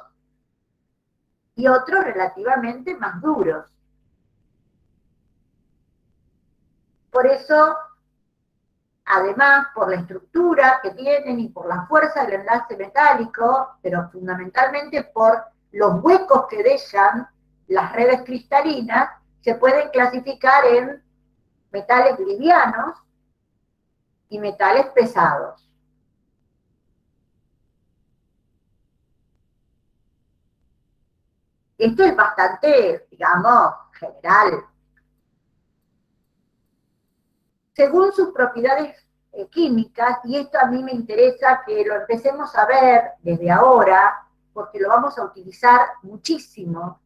y otros relativamente más duros. Por eso, además, por la estructura que tienen y por la fuerza del enlace metálico, pero fundamentalmente por los huecos que dejan las redes cristalinas, se pueden clasificar en metales livianos y metales pesados. Esto es bastante, digamos, general. Según sus propiedades químicas, y esto a mí me interesa que lo empecemos a ver desde ahora, porque lo vamos a utilizar muchísimo.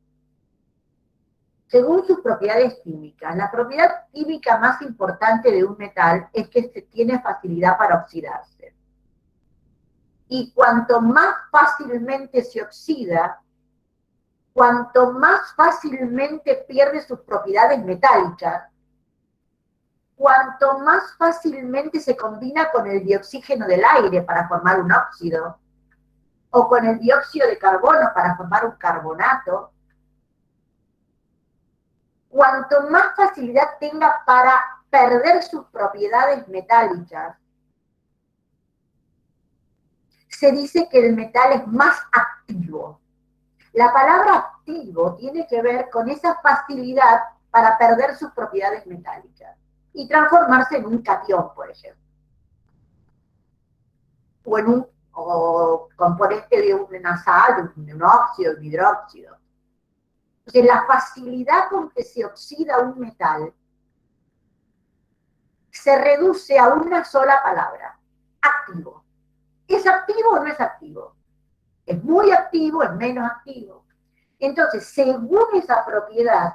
Según sus propiedades químicas, la propiedad química más importante de un metal es que tiene facilidad para oxidarse. Y cuanto más fácilmente se oxida, cuanto más fácilmente pierde sus propiedades metálicas, cuanto más fácilmente se combina con el dioxígeno del aire para formar un óxido, o con el dióxido de carbono para formar un carbonato, cuanto más facilidad tenga para perder sus propiedades metálicas, se dice que el metal es más activo. La palabra activo tiene que ver con esa facilidad para perder sus propiedades metálicas y transformarse en un catión, por ejemplo, o en un componente de una sal, de un óxido, un hidróxido. Entonces, la facilidad con que se oxida un metal se reduce a una sola palabra: activo. ¿Es activo o no es activo? Es muy activo, es menos activo. Entonces, según esa propiedad,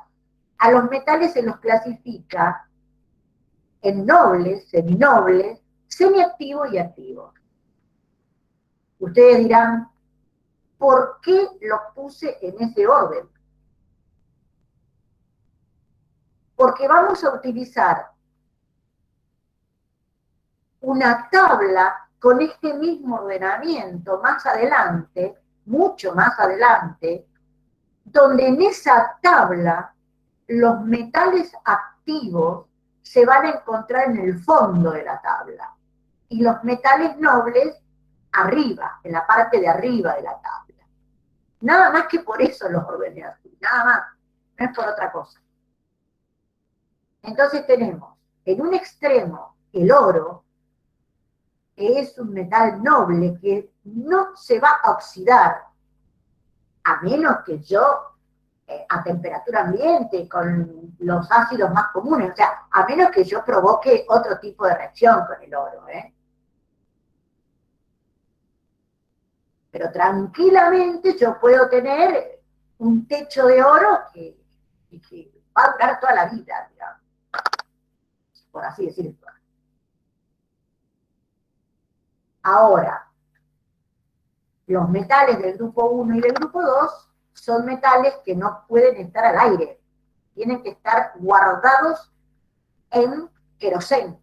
a los metales se los clasifica en nobles, seminobles, semiactivos y activos. Ustedes dirán, ¿por qué los puse en ese orden? Porque vamos a utilizar una tabla con este mismo ordenamiento más adelante, mucho más adelante, donde en esa tabla los metales activos se van a encontrar en el fondo de la tabla y los metales nobles arriba, en la parte de arriba de la tabla. Nada más que por eso los ordené así, nada más, no es por otra cosa. Entonces tenemos en un extremo el oro, que es un metal noble que no se va a oxidar, a menos que yo, a temperatura ambiente, con los ácidos más comunes, o sea, a menos que yo provoque otro tipo de reacción con el oro, ¿eh? Pero tranquilamente yo puedo tener un techo de oro que va a durar toda la vida, digamos, por así decirlo. Ahora, los metales del grupo 1 y del grupo 2 son metales que no pueden estar al aire, tienen que estar guardados en queroseno.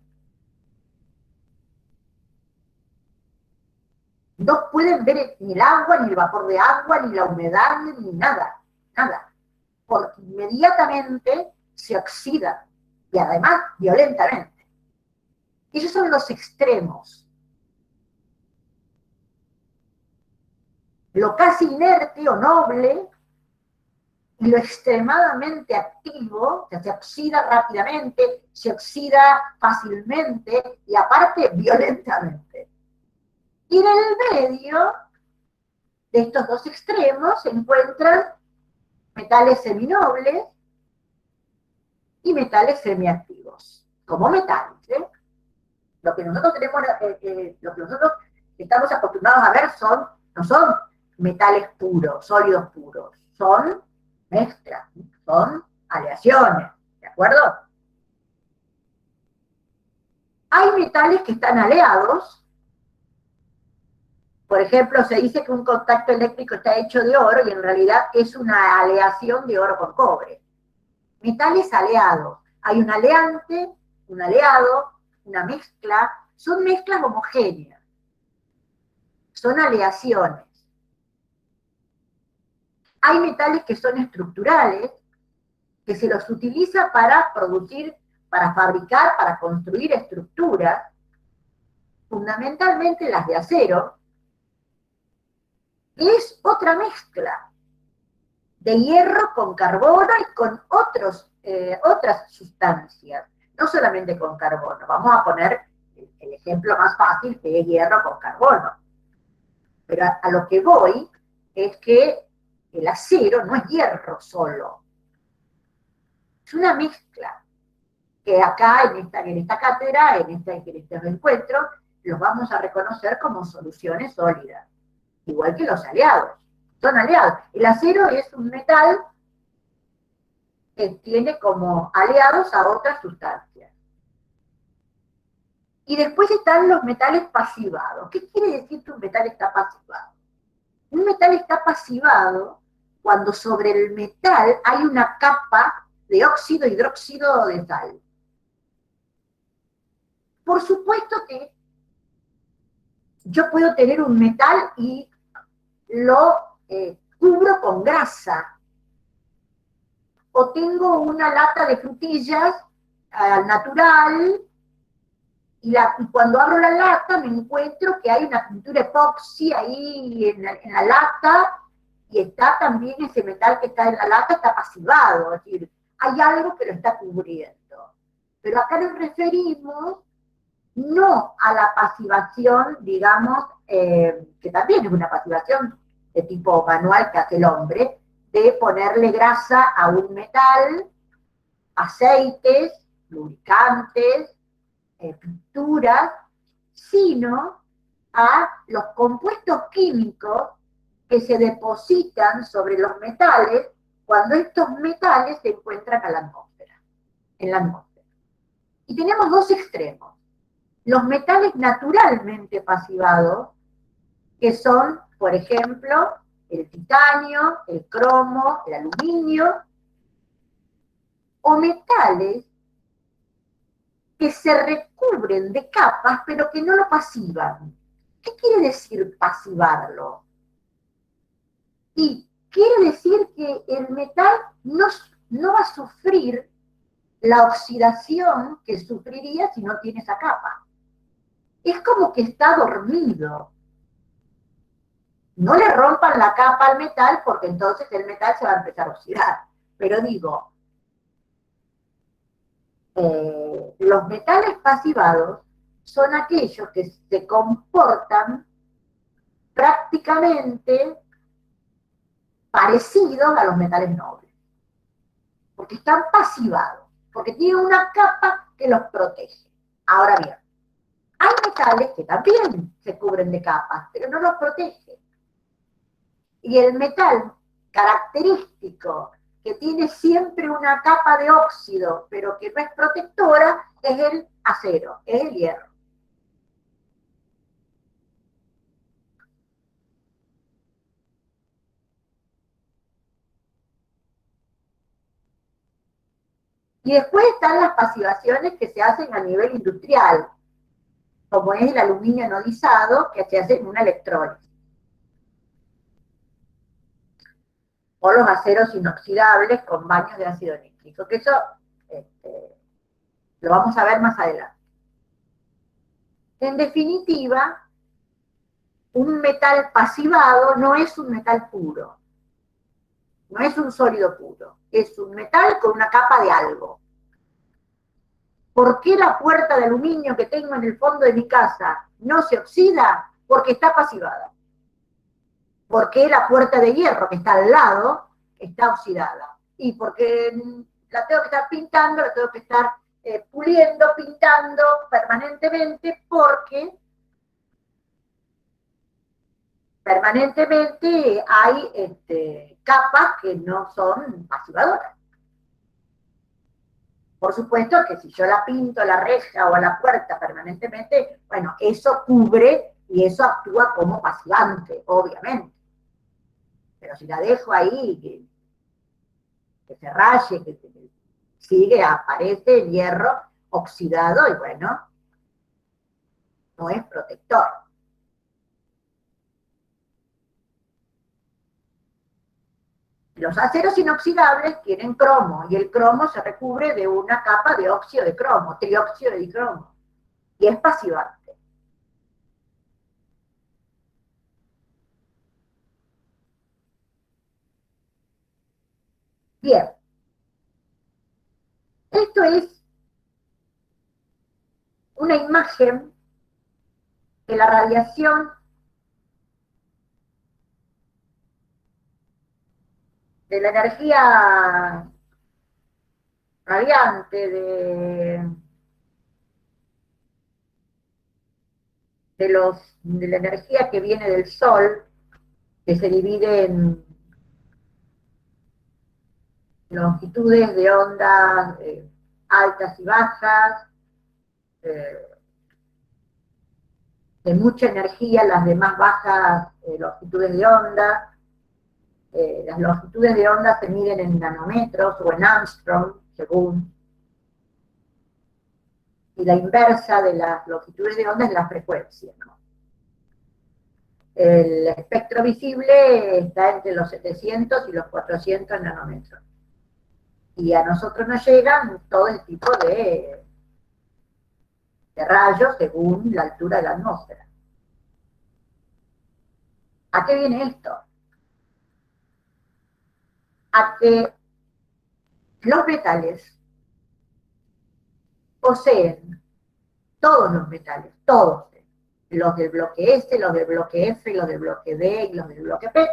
No pueden ver ni el agua, ni el vapor de agua, ni la humedad, ni nada, nada. Porque inmediatamente se oxidan, y además violentamente. Esos son los extremos. Lo casi inerte o noble y lo extremadamente activo, que se oxida rápidamente, se oxida fácilmente y aparte violentamente. Y en el medio de estos dos extremos se encuentran metales seminobles y metales semiactivos, como metales, ¿eh? Lo que nosotros tenemos, lo que nosotros estamos acostumbrados a ver no son metales puros, sólidos puros, son mezclas, son aleaciones, ¿de acuerdo? Hay metales que están aleados. Por ejemplo, se dice que un contacto eléctrico está hecho de oro y en realidad es una aleación de oro con cobre. Metales aleados. Hay un aleante, un aleado, una mezcla. Son mezclas homogéneas. Son aleaciones. Hay metales que son estructurales, que se los utiliza para producir, para fabricar, para construir estructuras, fundamentalmente las de acero, que es otra mezcla de hierro con carbono y con otras sustancias, no solamente con carbono. Vamos a poner el ejemplo más fácil, que es hierro con carbono. Pero a lo que voy es que el acero no es hierro solo, es una mezcla que acá en esta cátedra, en estos encuentros, los vamos a reconocer como soluciones sólidas, igual que los aleados. Son aleados. El acero es un metal que tiene como aliados a otras sustancias. Y después están los metales pasivados. ¿Qué quiere decir que un metal está pasivado? Un metal está pasivado cuando sobre el metal hay una capa de óxido hidróxido de sal. Por supuesto que yo puedo tener un metal y lo cubro con grasa. O tengo una lata de frutillas al natural, y cuando abro la lata me encuentro que hay una pintura epoxi ahí en la lata, y está también ese metal que está en la lata, está pasivado, es decir, hay algo que lo está cubriendo. Pero acá nos referimos no a la pasivación, digamos, que también es una pasivación de tipo manual que hace el hombre, de ponerle grasa a un metal, aceites, lubricantes, pinturas, sino a los compuestos químicos que se depositan sobre los metales cuando estos metales se encuentran en la atmósfera. Y tenemos dos extremos. Los metales naturalmente pasivados, que son, por ejemplo, el titanio, el cromo, el aluminio, o metales que se recubren de capas, pero que no lo pasivan. ¿Qué quiere decir pasivarlo? Y quiere decir que el metal no va a sufrir la oxidación que sufriría si no tiene esa capa. Es como que está dormido. No le rompan la capa al metal, porque entonces el metal se va a empezar a oxidar. Pero digo, los metales pasivados son aquellos que se comportan prácticamente parecidos a los metales nobles, porque están pasivados, porque tienen una capa que los protege. Ahora bien, hay metales que también se cubren de capas, pero no los protege. Y el metal característico que tiene siempre una capa de óxido, pero que no es protectora, es el acero, es el hierro. Y después están las pasivaciones que se hacen a nivel industrial, como es el aluminio anodizado, que se hace en una electrólisis. O los aceros inoxidables con baños de ácido nítrico, que eso lo vamos a ver más adelante. En definitiva, un metal pasivado no es un metal puro, no es un sólido puro, es un metal con una capa de algo. ¿Por qué la puerta de aluminio que tengo en el fondo de mi casa no se oxida? Porque está pasivada. ¿Por qué la puerta de hierro que está al lado está oxidada? Y porque la tengo que estar pintando, la tengo que estar puliendo, pintando permanentemente, porque permanentemente hay capas que no son pasivadoras. Por supuesto que si yo la pinto, la reja o la puerta permanentemente, bueno, eso cubre y eso actúa como pasivante, obviamente. Pero si la dejo ahí, que se raye, que sigue, aparece el hierro oxidado y bueno, no es protector. Los aceros inoxidables tienen cromo y el cromo se recubre de una capa de óxido de cromo, trióxido de dicromo, y es pasivante. Bien, esto es una imagen de la radiación de la energía radiante de la energía que viene del Sol, que se divide en longitudes de ondas altas y bajas, de mucha energía, las de más bajas longitudes de onda. Las longitudes de onda se miden en nanómetros o en Armstrong, según. Y la inversa de las longitudes de onda es la frecuencia, ¿no? El espectro visible está entre los 700 y los 400 nanómetros. Y a nosotros nos llegan todo el tipo de rayos según la altura de la atmósfera. ¿A qué viene esto? A que los metales poseen, todos los metales, todos, los del bloque S, los del bloque F, los del bloque D y los del bloque P,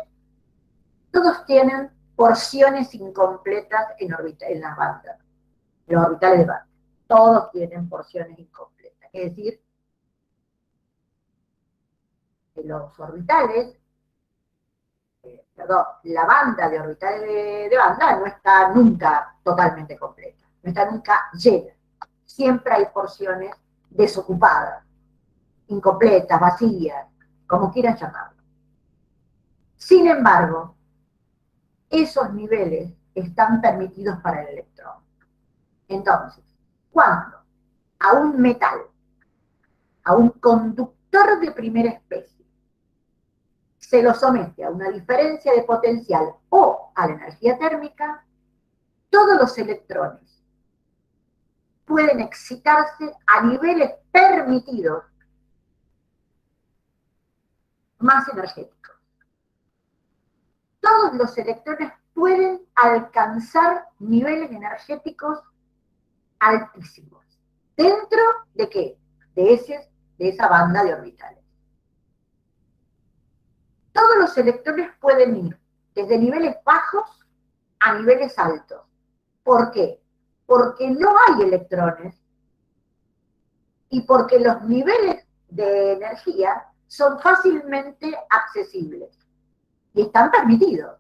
todos tienen porciones incompletas en las bandas, en los orbitales de banda. Todos tienen porciones incompletas. Es decir, que los orbitales, perdón, la banda de orbitales de banda no está nunca totalmente completa, no está nunca llena. Siempre hay porciones desocupadas, incompletas, vacías, como quieran llamarlo. Sin embargo, esos niveles están permitidos para el electrón. Entonces, cuando a un metal, a un conductor de primera especie, se lo somete a una diferencia de potencial o a la energía térmica, todos los electrones pueden excitarse a niveles permitidos más energéticos. Todos los electrones pueden alcanzar niveles energéticos altísimos. ¿Dentro de qué? De esa banda de orbitales. Todos los electrones pueden ir desde niveles bajos a niveles altos. ¿Por qué? Porque no hay electrones y porque los niveles de energía son fácilmente accesibles y están permitidos.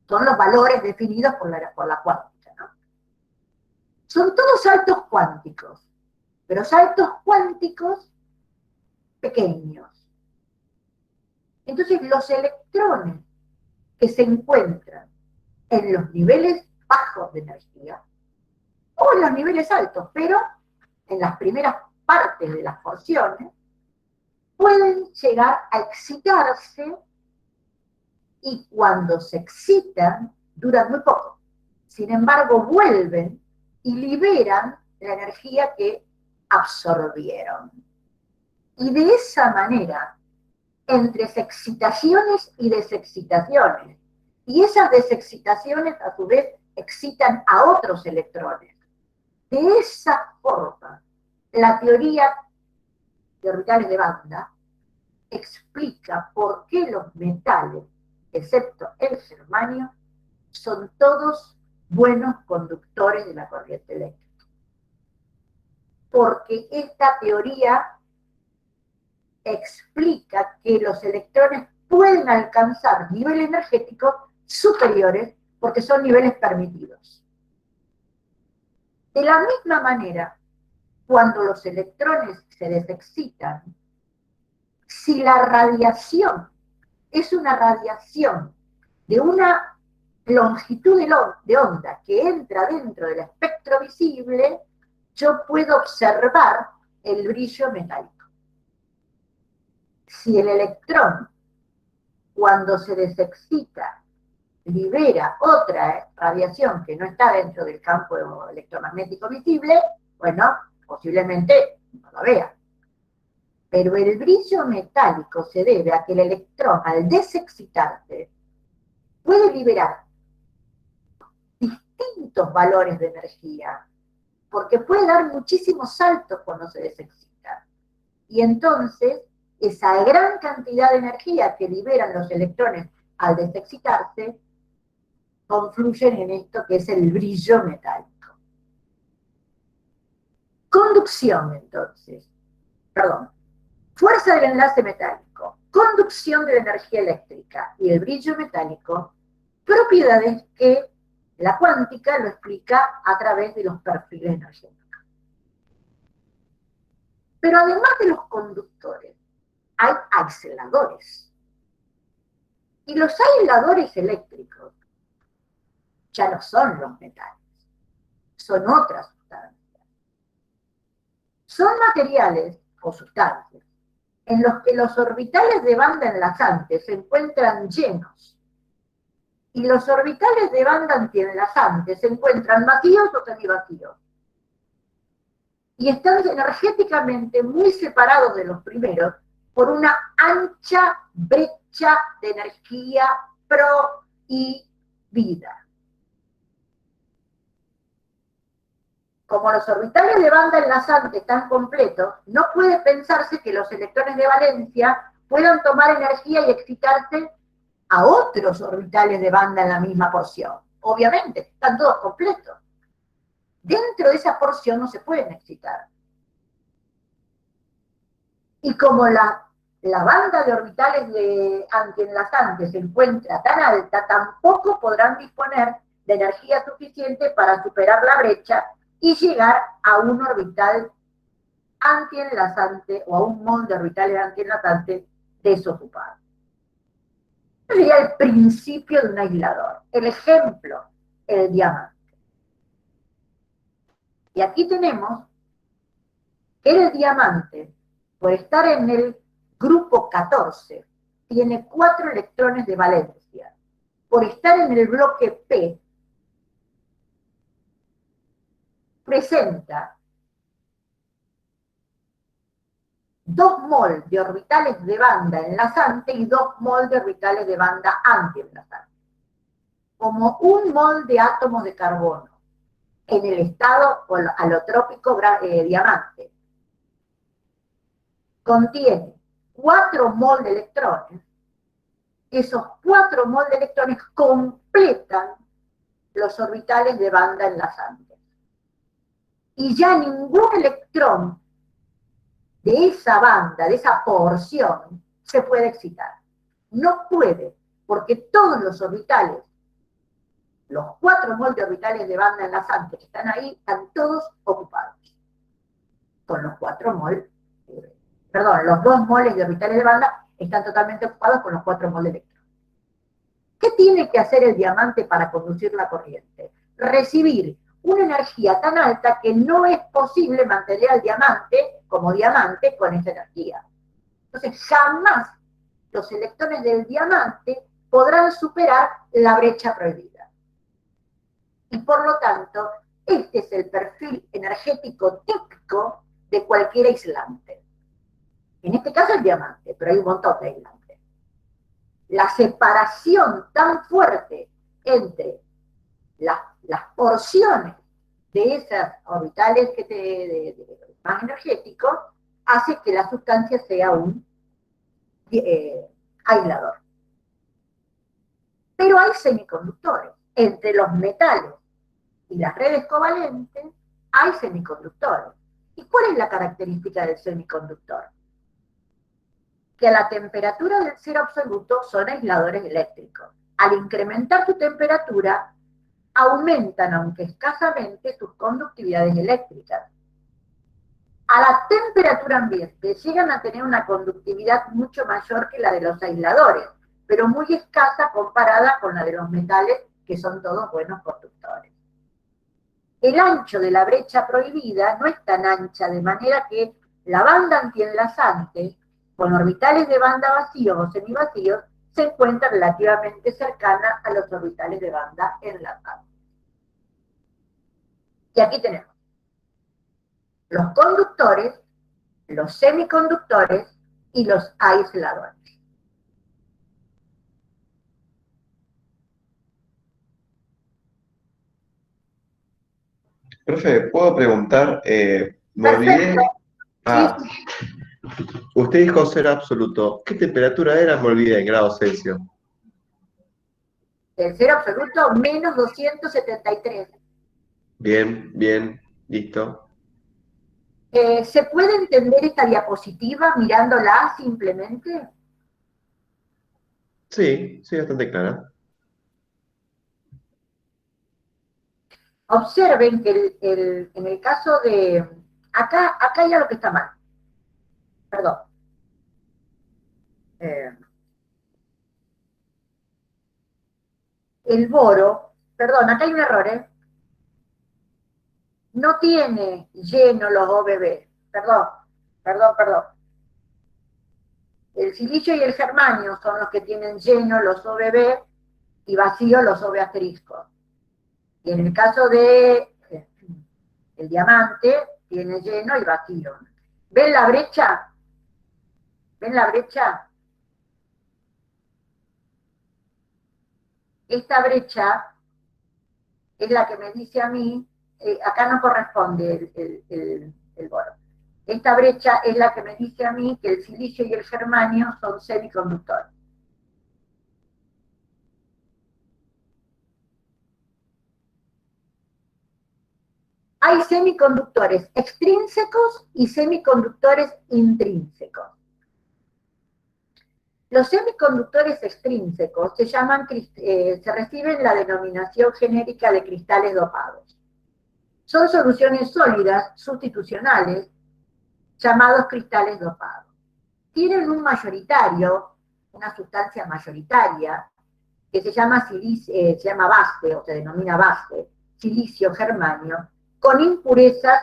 Son los valores definidos por la cuántica, ¿no? Son todos saltos cuánticos, pero saltos cuánticos pequeños. Entonces, los electrones que se encuentran en los niveles bajos de energía, o en los niveles altos, pero en las primeras partes de las porciones, pueden llegar a excitarse y cuando se excitan, duran muy poco. Sin embargo, vuelven y liberan la energía que absorbieron. Y de esa manera, entre excitaciones y desexcitaciones, y esas desexcitaciones a su vez excitan a otros electrones. De esa forma, la teoría de orbitales de banda explica por qué los metales, excepto el germanio, son todos buenos conductores de la corriente eléctrica. Porque esta teoría explica que los electrones pueden alcanzar niveles energéticos superiores porque son niveles permitidos. De la misma manera, cuando los electrones se desexcitan, si la radiación es una radiación de una longitud de onda que entra dentro del espectro visible, yo puedo observar el brillo metálico. Si el electrón, cuando se desexcita, libera otra radiación que no está dentro del campo electromagnético visible, bueno, posiblemente no la vea. Pero el brillo metálico se debe a que el electrón, al desexcitarse, puede liberar distintos valores de energía, porque puede dar muchísimos saltos cuando se desexcita. Y entonces, esa gran cantidad de energía que liberan los electrones al desexcitarse, confluyen en esto que es el brillo metálico. Conducción, entonces. Perdón. Fuerza del enlace metálico, conducción de la energía eléctrica y el brillo metálico, propiedades que la cuántica lo explica a través de los perfiles energéticos. Pero además de los conductores, hay aisladores. Y los aisladores eléctricos ya no son los metales, son otras sustancias. Son materiales o sustancias en los que los orbitales de banda enlazante se encuentran llenos y los orbitales de banda antienlazante se encuentran vacíos o semivacíos. Y están energéticamente muy separados de los primeros por una ancha brecha de energía pro y vida. Como los orbitales de banda enlazante están completos, no puede pensarse que los electrones de valencia puedan tomar energía y excitarse a otros orbitales de banda en la misma porción. Obviamente, están todos completos. Dentro de esa porción no se pueden excitar. Y como la banda de orbitales de antienlazantes se encuentra tan alta, tampoco podrán disponer de energía suficiente para superar la brecha y llegar a un orbital antienlazante o a un mol de orbitales antienlazantes desocupado. Ese sería el principio de un aislador. El ejemplo, el diamante. Y aquí tenemos el diamante, por estar en el grupo 14, tiene 4 electrones de valencia. Por estar en el bloque P, presenta 2 mol de orbitales de banda enlazante y 2 mol de orbitales de banda antienlazante. Como 1 mol de átomos de carbono en el estado alotrópico diamante. Contiene 4 mol de electrones. Esos 4 mol de electrones completan los orbitales de banda enlazante. Y ya ningún electrón de esa banda, de esa porción, se puede excitar. No puede, porque todos los orbitales, los 4 mol de orbitales de banda enlazante que están ahí, están todos ocupados. Con los 4 mol, los 2 moles de orbitales de banda están totalmente ocupados con los 4 mol de electrones. ¿Qué tiene que hacer el diamante para conducir la corriente? Recibir una energía tan alta que no es posible mantener al diamante como diamante con esa energía. Entonces, jamás los electrones del diamante podrán superar la brecha prohibida. Y por lo tanto, este es el perfil energético típico de cualquier aislante. En este caso el diamante, pero hay un montón de aislantes. La separación tan fuerte entre las porciones de esas orbitales más energéticos hace que la sustancia sea un aislador. Pero hay semiconductores. Entre los metales y las redes covalentes hay semiconductores. ¿Y cuál es la característica del semiconductor? Que a la temperatura del cero absoluto son aisladores eléctricos. Al incrementar su temperatura, aumentan, aunque escasamente, sus conductividades eléctricas. A la temperatura ambiente llegan a tener una conductividad mucho mayor que la de los aisladores, pero muy escasa comparada con la de los metales, que son todos buenos conductores. El ancho de la brecha prohibida no es tan ancha, de manera que la banda antienlazante, con orbitales de banda vacíos o semivacíos, se encuentra relativamente cercana a los orbitales de banda enlazados. Y aquí tenemos los conductores, los semiconductores y los aisladores. Profe, ¿puedo preguntar? Me olvidé. Ah, usted dijo cero absoluto. ¿Qué temperatura era? Me olvidé, en grados Celsius. El cero absoluto, menos 273. Bien, bien, listo. ¿Se puede entender esta diapositiva mirándola simplemente? Sí, sí, bastante clara. Observen que en el caso de... Acá hay algo que está mal. Perdón. El boro, perdón, acá hay un error, ¿eh? No tiene lleno los OBB. Perdón. El silicio y el germanio son los que tienen lleno los OBB y vacío los OB asteriscos. Y en el caso de el diamante, tiene lleno y vacío. ¿Ven la brecha? ¿Ven la brecha? Esta brecha es la que me dice a mí, acá no corresponde el boro. Esta brecha es la que me dice a mí que el silicio y el germanio son semiconductores. Hay semiconductores extrínsecos y semiconductores intrínsecos. Los semiconductores extrínsecos se reciben la denominación genérica de cristales dopados. Son soluciones sólidas sustitucionales llamados cristales dopados. Tienen un mayoritario, una sustancia mayoritaria, que se llama base, o se denomina base, silicio germanio, con impurezas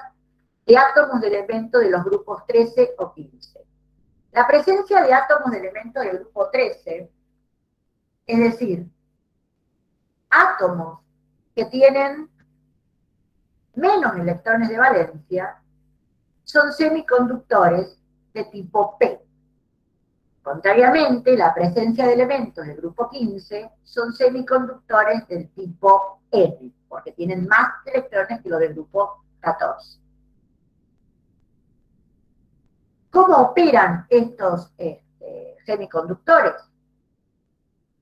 de átomos de elemento de los grupos 13 o 15. La presencia de átomos de elemento del grupo 13, es decir, átomos que tienen menos electrones de valencia, son semiconductores de tipo P. Contrariamente, la presencia de elementos del grupo 15 son semiconductores del tipo N, porque tienen más electrones que los del grupo 14. ¿Cómo operan estos semiconductores?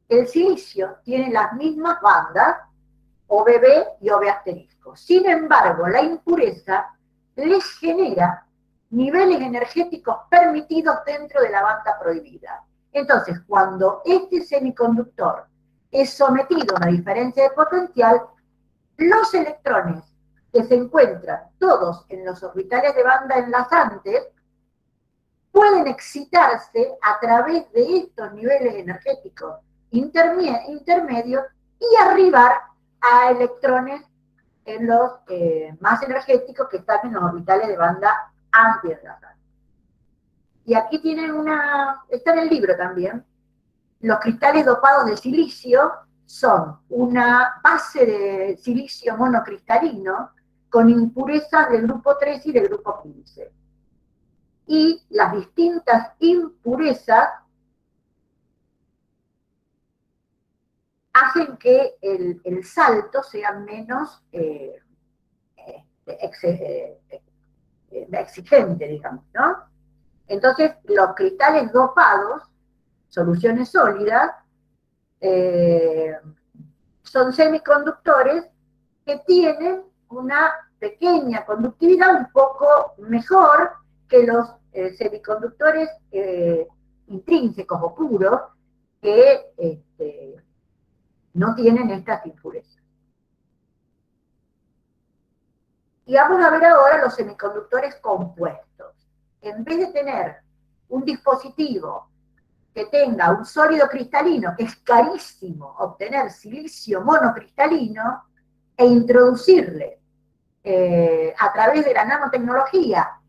El silicio tiene las mismas bandas, OBB y OB asterisco. Sin embargo, la impureza les genera niveles energéticos permitidos dentro de la banda prohibida. Entonces, cuando este semiconductor es sometido a una diferencia de potencial, los electrones que se encuentran todos en los orbitales de banda enlazantes pueden excitarse a través de estos niveles energéticos intermedios y arribar a electrones en los más energéticos que están en los orbitales de banda antienlazante. Y aquí tienen está en el libro también, los cristales dopados de silicio son una base de silicio monocristalino con impurezas del grupo 3 y del grupo 15. Y las distintas impurezas hacen que el salto sea menos exigente, digamos, ¿no? Entonces, los cristales dopados, soluciones sólidas, son semiconductores que tienen una pequeña conductividad un poco mejor que los semiconductores intrínsecos o puros que no tienen estas impurezas. Y vamos a ver ahora los semiconductores compuestos. En vez de tener un dispositivo que tenga un sólido cristalino, que es carísimo obtener silicio monocristalino, e introducirle a través de la nanotecnología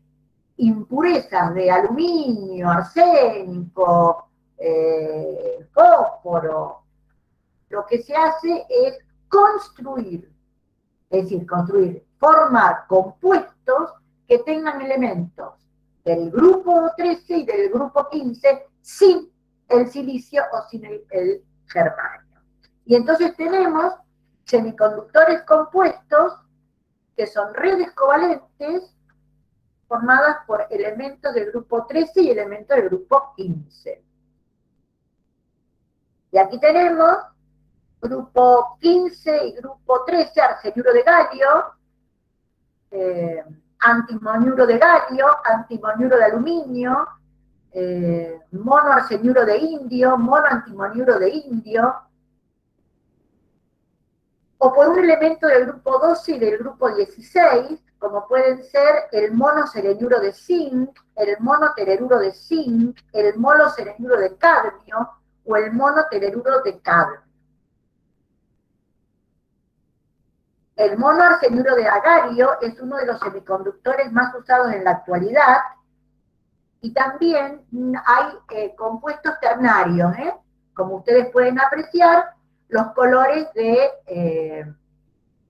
impurezas de aluminio, arsénico, fósforo, lo que se hace es construir, formar compuestos que tengan elementos del grupo 13 y del grupo 15 sin el silicio o sin el germanio. Y entonces tenemos semiconductores compuestos que son redes covalentes formadas por elementos del grupo 13 y elementos del grupo 15. Y aquí tenemos grupo 15 y grupo 13, arseniuro de galio, antimoniuro de galio, antimoniuro de aluminio, monoarseniuro de indio, monoantimoniuro de indio, o por un elemento del grupo 12 y del grupo 16, como pueden ser el monoselenuro de zinc, el monoteleruro de zinc, el monoselenuro de cadmio o el monoteleruro de cadmio. El monoarseniuro de agario es uno de los semiconductores más usados en la actualidad Y también hay compuestos ternarios, como ustedes pueden apreciar, los colores de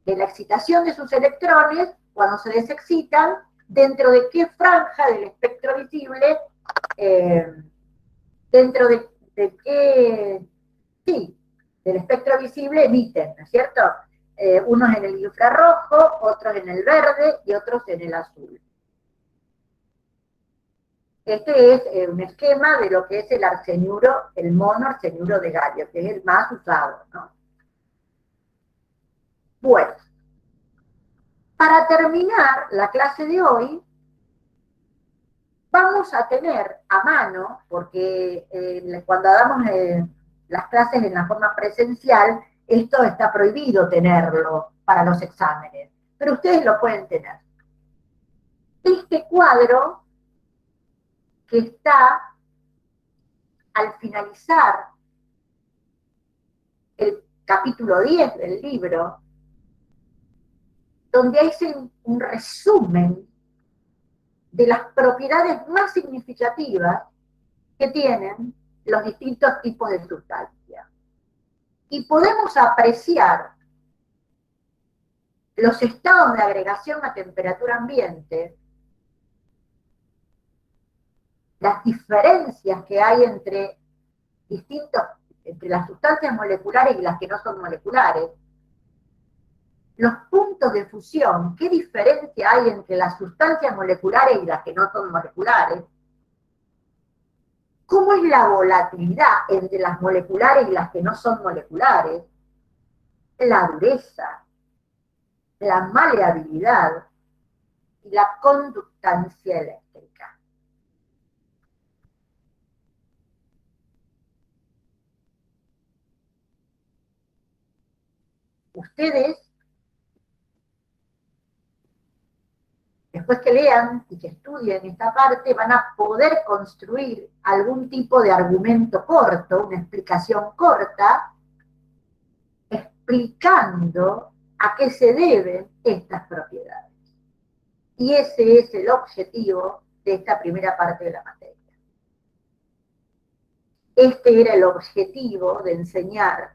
la excitación de sus electrones cuando se desexcitan, dentro de qué franja del espectro visible, dentro de qué, sí, del espectro visible emiten, ¿no es cierto? Unos en el infrarrojo, otros en el verde y otros en el azul. Este es un esquema de lo que es el arseniuro, el monoarseniuro de galio, que es el más usado, ¿no? Bueno, para terminar la clase de hoy, vamos a tener a mano, porque cuando damos las clases en la forma presencial, esto está prohibido tenerlo para los exámenes, pero ustedes lo pueden tener. Este cuadro que está al finalizar el capítulo 10 del libro, donde hay un resumen de las propiedades más significativas que tienen los distintos tipos de sustancias. Y podemos apreciar los estados de agregación a temperatura ambiente, las diferencias que hay entre las sustancias moleculares y las que no son moleculares, los puntos de fusión, qué diferencia hay entre las sustancias moleculares y las que no son moleculares, cómo es la volatilidad entre las moleculares y las que no son moleculares, la dureza, la maleabilidad y la conductancia eléctrica. Ustedes, después que lean y que estudien esta parte, van a poder construir algún tipo de argumento corto, una explicación corta, explicando a qué se deben estas propiedades. Y ese es el objetivo de esta primera parte de la materia. Este era el objetivo de enseñar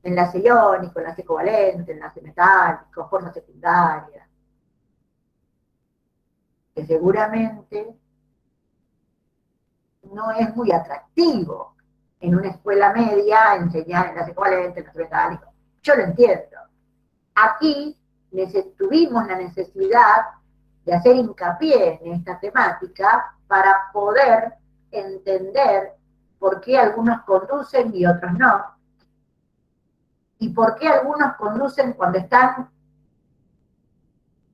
enlace iónico, enlace covalente, enlace metálico, fuerza secundaria, que seguramente no es muy atractivo en una escuela media enseñar enlace covalente, enlace metálico. Yo lo entiendo. Aquí tuvimos la necesidad de hacer hincapié en esta temática para poder entender por qué algunos conducen y otros no, y por qué algunos conducen cuando están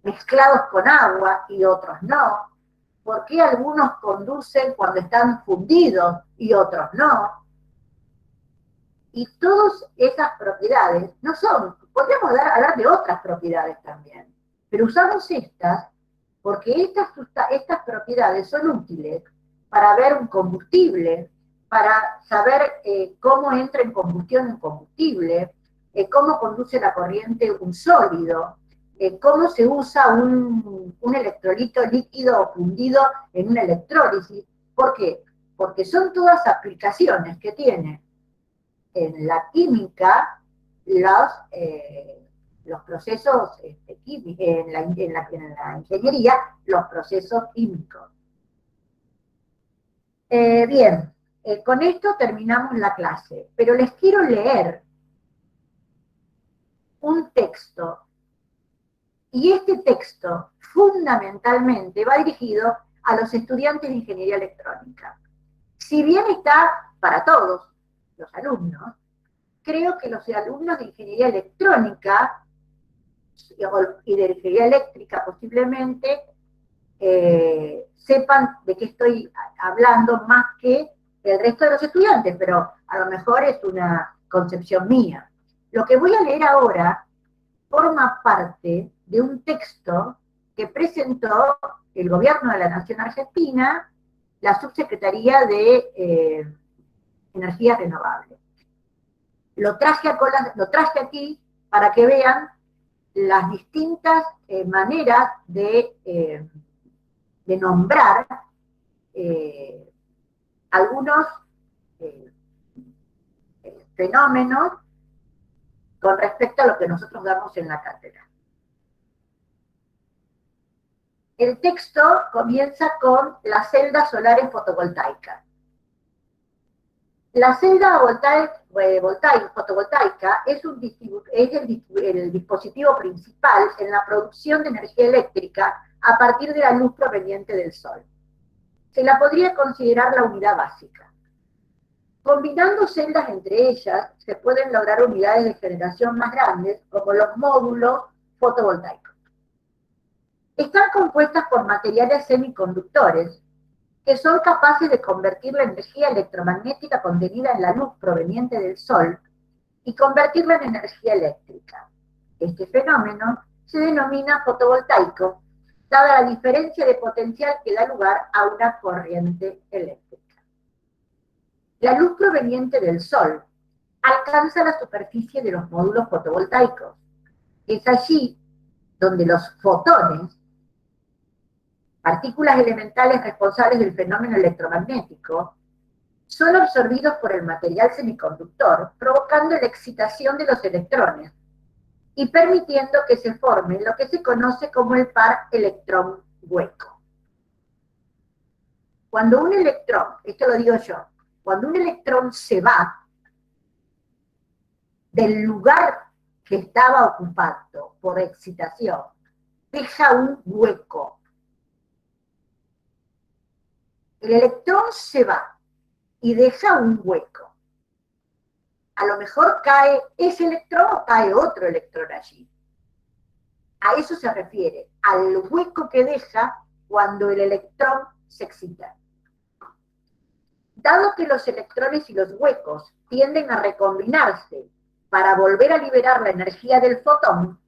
mezclados con agua y otros no, por qué algunos conducen cuando están fundidos y otros no. Y todas esas propiedades no son, podríamos hablar de otras propiedades también, pero usamos estas porque estas propiedades son útiles para ver un combustible, para saber cómo entra en combustión un combustible, cómo conduce la corriente un sólido, cómo se usa un electrolito líquido o fundido en una electrólisis. ¿Por qué? Porque son todas aplicaciones que tiene en la química los procesos químicos, en la ingeniería, los procesos químicos. Bien, con esto terminamos la clase, pero les quiero leer un texto, y este texto fundamentalmente va dirigido a los estudiantes de ingeniería electrónica. Si bien está para todos los alumnos, creo que los alumnos de ingeniería electrónica y de ingeniería eléctrica posiblemente sepan de qué estoy hablando más que el resto de los estudiantes, pero a lo mejor es una concepción mía. Lo que voy a leer ahora forma parte de un texto que presentó el gobierno de la Nación Argentina, la Subsecretaría de Energías Renovables. Lo traje aquí para que vean las distintas maneras de nombrar algunos fenómenos con respecto a lo que nosotros damos en la cátedra. El texto comienza con las celdas solares fotovoltaicas. La celda fotovoltaica es el dispositivo principal en la producción de energía eléctrica a partir de la luz proveniente del sol. Se la podría considerar la unidad básica. Combinando celdas entre ellas, se pueden lograr unidades de generación más grandes, como los módulos fotovoltaicos. Están compuestas por materiales semiconductores, que son capaces de convertir la energía electromagnética contenida en la luz proveniente del sol y convertirla en energía eléctrica. Este fenómeno se denomina fotovoltaico, dada la diferencia de potencial que da lugar a una corriente eléctrica. La luz proveniente del sol alcanza la superficie de los módulos fotovoltaicos. Es allí donde los fotones, partículas elementales responsables del fenómeno electromagnético, son absorbidos por el material semiconductor, provocando la excitación de los electrones y permitiendo que se forme lo que se conoce como el par electrón-hueco. Cuando un electrón, esto lo digo yo, cuando un electrón se va del lugar que estaba ocupado por excitación, deja un hueco. El electrón se va y deja un hueco. A lo mejor cae ese electrón o cae otro electrón allí. A eso se refiere, al hueco que deja cuando el electrón se excita. Dado que los electrones y los huecos tienden a recombinarse para volver a liberar la energía del fotón,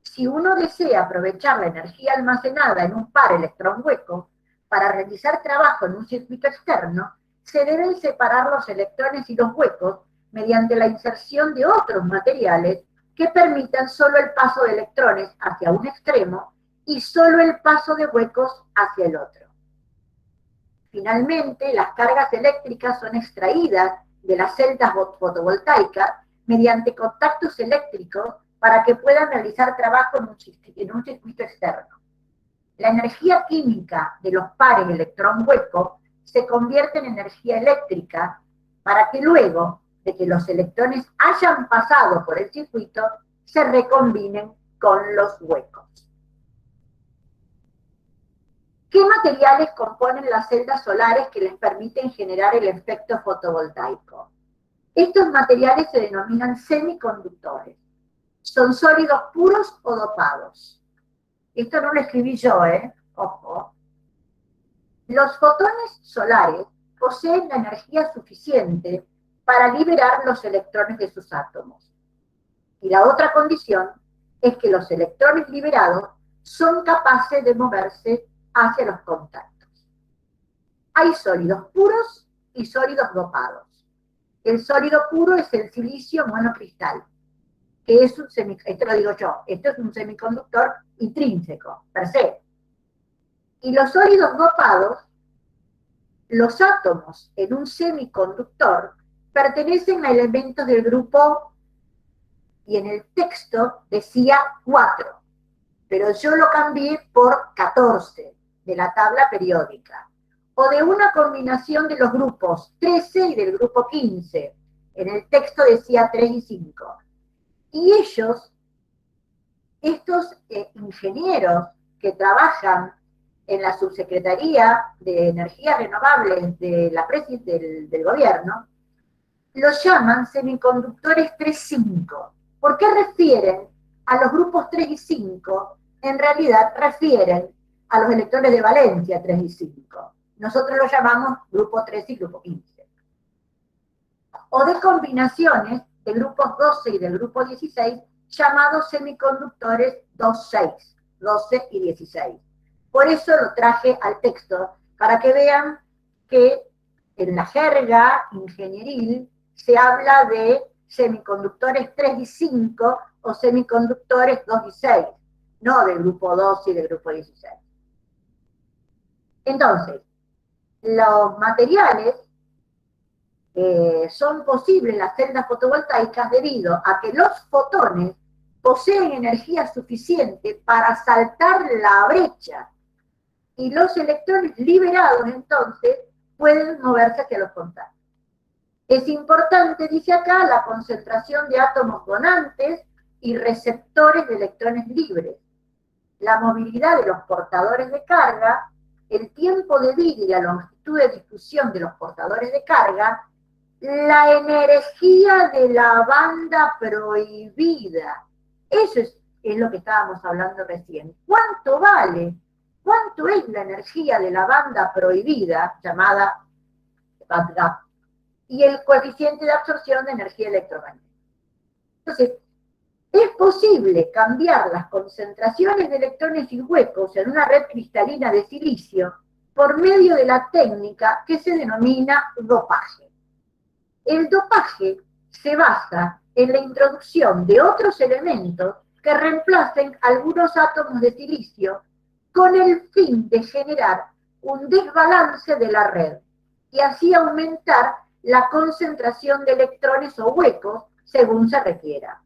si uno desea aprovechar la energía almacenada en un par electrón-hueco, para realizar trabajo en un circuito externo, se deben separar los electrones y los huecos mediante la inserción de otros materiales que permitan solo el paso de electrones hacia un extremo y solo el paso de huecos hacia el otro. Finalmente, las cargas eléctricas son extraídas de las celdas fotovoltaicas mediante contactos eléctricos para que puedan realizar trabajo en un circuito externo. La energía química de los pares electrón-hueco se convierte en energía eléctrica para que luego de que los electrones hayan pasado por el circuito, se recombinen con los huecos. ¿Qué materiales componen las celdas solares que les permiten generar el efecto fotovoltaico? Estos materiales se denominan semiconductores. Son sólidos puros o dopados. Esto no lo escribí yo, ojo. Los fotones solares poseen la energía suficiente para liberar los electrones de sus átomos. Y la otra condición es que los electrones liberados son capaces de moverse hacia los contactos. Hay sólidos puros y sólidos dopados. El sólido puro es el silicio monocristal, que es un esto lo digo yo, esto es un semiconductor intrínseco, per se. Y los sólidos dopados, los átomos en un semiconductor pertenecen a elementos del grupo, y en el texto decía 4, pero yo lo cambié por 14 de la tabla periódica, o de una combinación de los grupos 13 y del grupo 15. En el texto decía 3 y 5. Y ellos, estos ingenieros que trabajan en la Subsecretaría de Energías Renovables del gobierno, los llaman semiconductores 3-5. ¿Por qué refieren a los grupos 3 y 5? En realidad refieren a los electrones de valencia 3 y 5. Nosotros los llamamos grupo 3 y grupo 15. O de combinaciones de grupos 12 y del grupo 16, llamados semiconductores 2-6, 12 y 16. Por eso lo traje al texto, para que vean que en la jerga ingenieril se habla de semiconductores 3 y 5 o semiconductores 2 y 6, no del grupo 2 y del grupo 16. Entonces, los materiales son posibles en las celdas fotovoltaicas debido a que los fotones poseen energía suficiente para saltar la brecha y los electrones liberados entonces pueden moverse hacia los contactos. Es importante, dice acá, la concentración de átomos donantes y receptores de electrones libres, la movilidad de los portadores de carga, el tiempo de vida y la longitud de difusión de los portadores de carga, la energía de la banda prohibida. Eso es lo que estábamos hablando recién. ¿Cuánto vale? ¿Cuánto es la energía de la banda prohibida, llamada bandgap? Y el coeficiente de absorción de energía electromagnética. Entonces, es posible cambiar las concentraciones de electrones y huecos en una red cristalina de silicio por medio de la técnica que se denomina dopaje. El dopaje se basa en la introducción de otros elementos que reemplacen algunos átomos de silicio con el fin de generar un desbalance de la red y así aumentar la concentración de electrones o huecos según se requiera.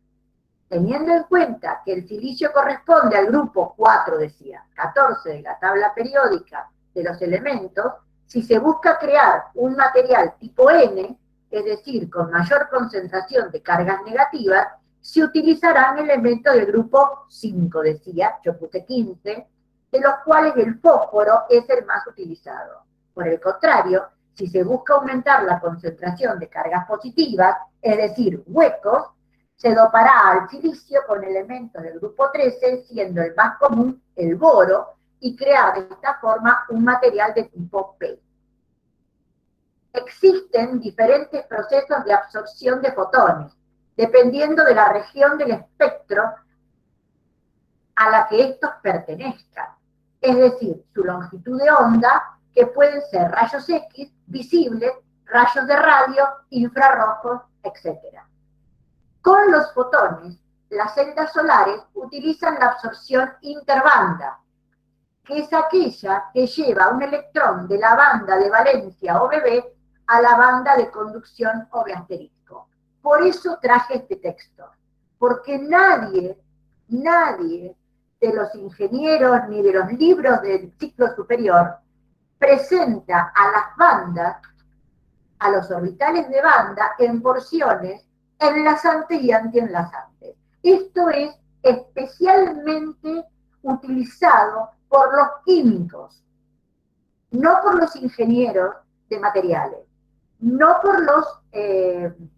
Teniendo en cuenta que el silicio corresponde al grupo 4, decía, 14 de la tabla periódica de los elementos, si se busca crear un material tipo N, es decir, con mayor concentración de cargas negativas, se utilizarán elementos del grupo 5, decía, yo puse 15, de los cuales el fósforo es el más utilizado. Por el contrario, si se busca aumentar la concentración de cargas positivas, es decir, huecos, se dopará al silicio con elementos del grupo 13, siendo el más común el boro, y crear de esta forma un material de tipo P. Existen diferentes procesos de absorción de fotones, dependiendo de la región del espectro a la que estos pertenezcan, es decir, su longitud de onda, que pueden ser rayos X, visibles, rayos de radio, infrarrojos, etc. Con los fotones, las celdas solares utilizan la absorción interbanda, que es aquella que lleva un electrón de la banda de valencia OBB a la banda de conducción OB asterisco. Por eso traje este texto, porque nadie de los ingenieros ni de los libros del ciclo superior presenta a las bandas, a los orbitales de banda, en porciones enlazantes y antienlazantes. Esto es especialmente utilizado por los químicos, no por los ingenieros de materiales, no por los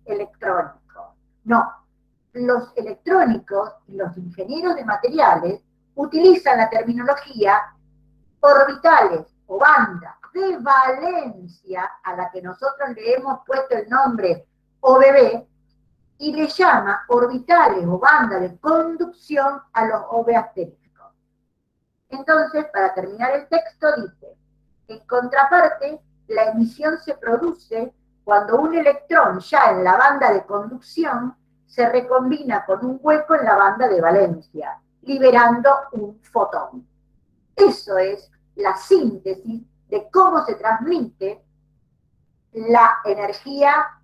electrónicos, no. Los electrónicos y los ingenieros de materiales utilizan la terminología orbitales o bandas de valencia, a la que nosotros le hemos puesto el nombre OBB, y le llama orbitales o bandas de conducción a los OB asteriscos. Entonces, para terminar el texto, dice, en contraparte, la emisión se produce cuando un electrón ya en la banda de conducción se recombina con un hueco en la banda de valencia, liberando un fotón. Eso es la síntesis de cómo se transmite la energía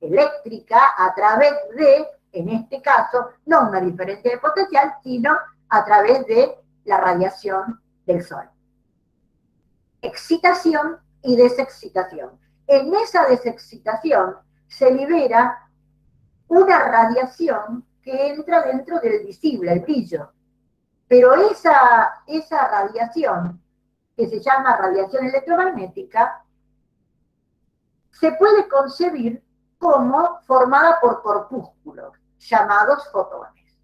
eléctrica a través de, en este caso, no una diferencia de potencial, sino a través de la radiación del Sol. Excitación y desexcitación. En esa desexcitación se libera una radiación que entra dentro del visible, el brillo. Pero esa radiación, que se llama radiación electromagnética, se puede concebir como formada por corpúsculos, llamados fotones.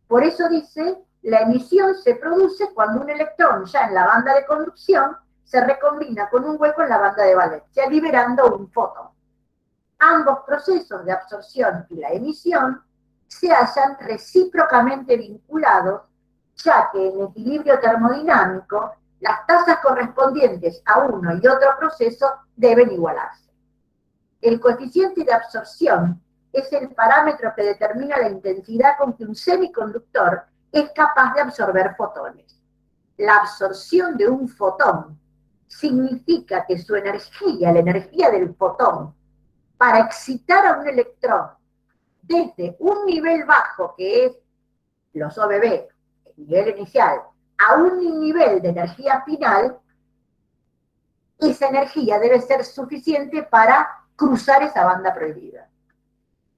Por eso dice, la emisión se produce cuando un electrón ya en la banda de conducción se recombina con un hueco en la banda de valencia, liberando un fotón. Ambos procesos de absorción y la emisión se hallan recíprocamente vinculados, ya que en equilibrio termodinámico las tasas correspondientes a uno y otro proceso deben igualarse. El coeficiente de absorción es el parámetro que determina la intensidad con que un semiconductor es capaz de absorber fotones. la absorción de un fotón significa que su energía, la energía del fotón, para excitar a un electrón desde un nivel bajo, que es los OBB, el nivel inicial, a un nivel de energía final, esa energía debe ser suficiente para cruzar esa banda prohibida.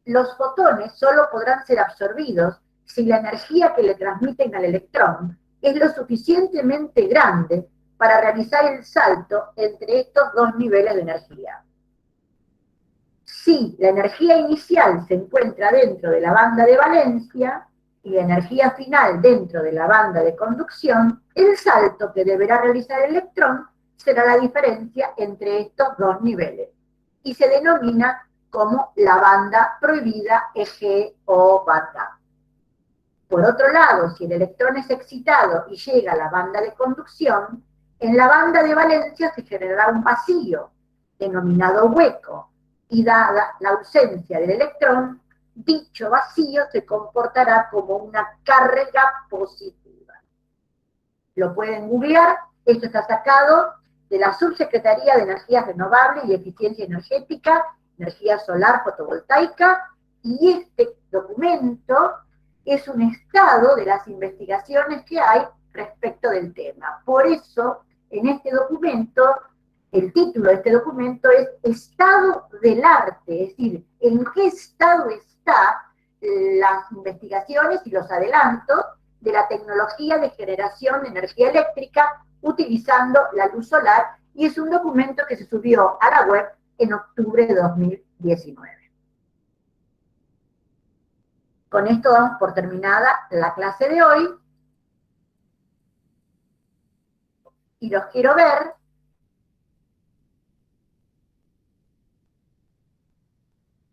Los fotones solo podrán ser absorbidos si la energía que le transmiten al electrón es lo suficientemente grande para realizar el salto entre estos dos niveles de energía. Si la energía inicial se encuentra dentro de la banda de valencia y la energía final dentro de la banda de conducción, el salto que deberá realizar el electrón será la diferencia entre estos dos niveles y se denomina como la banda prohibida EG o banda. Por otro lado, si el electrón es excitado y llega a la banda de conducción, en la banda de valencia se generará un vacío, denominado hueco, y dada la ausencia del electrón, dicho vacío se comportará como una carga positiva. Lo pueden googlear, esto está sacado de la Subsecretaría de Energías Renovables y Eficiencia Energética, Energía Solar Fotovoltaica, y este documento es un estado de las investigaciones que hay respecto del tema. Por eso, en este documento, el título de este documento es Estado del Arte, es decir, en qué estado están las investigaciones y los adelantos de la tecnología de generación de energía eléctrica utilizando la luz solar, y es un documento que se subió a la web en octubre de 2019. Con esto damos por terminada la clase de hoy, y los quiero ver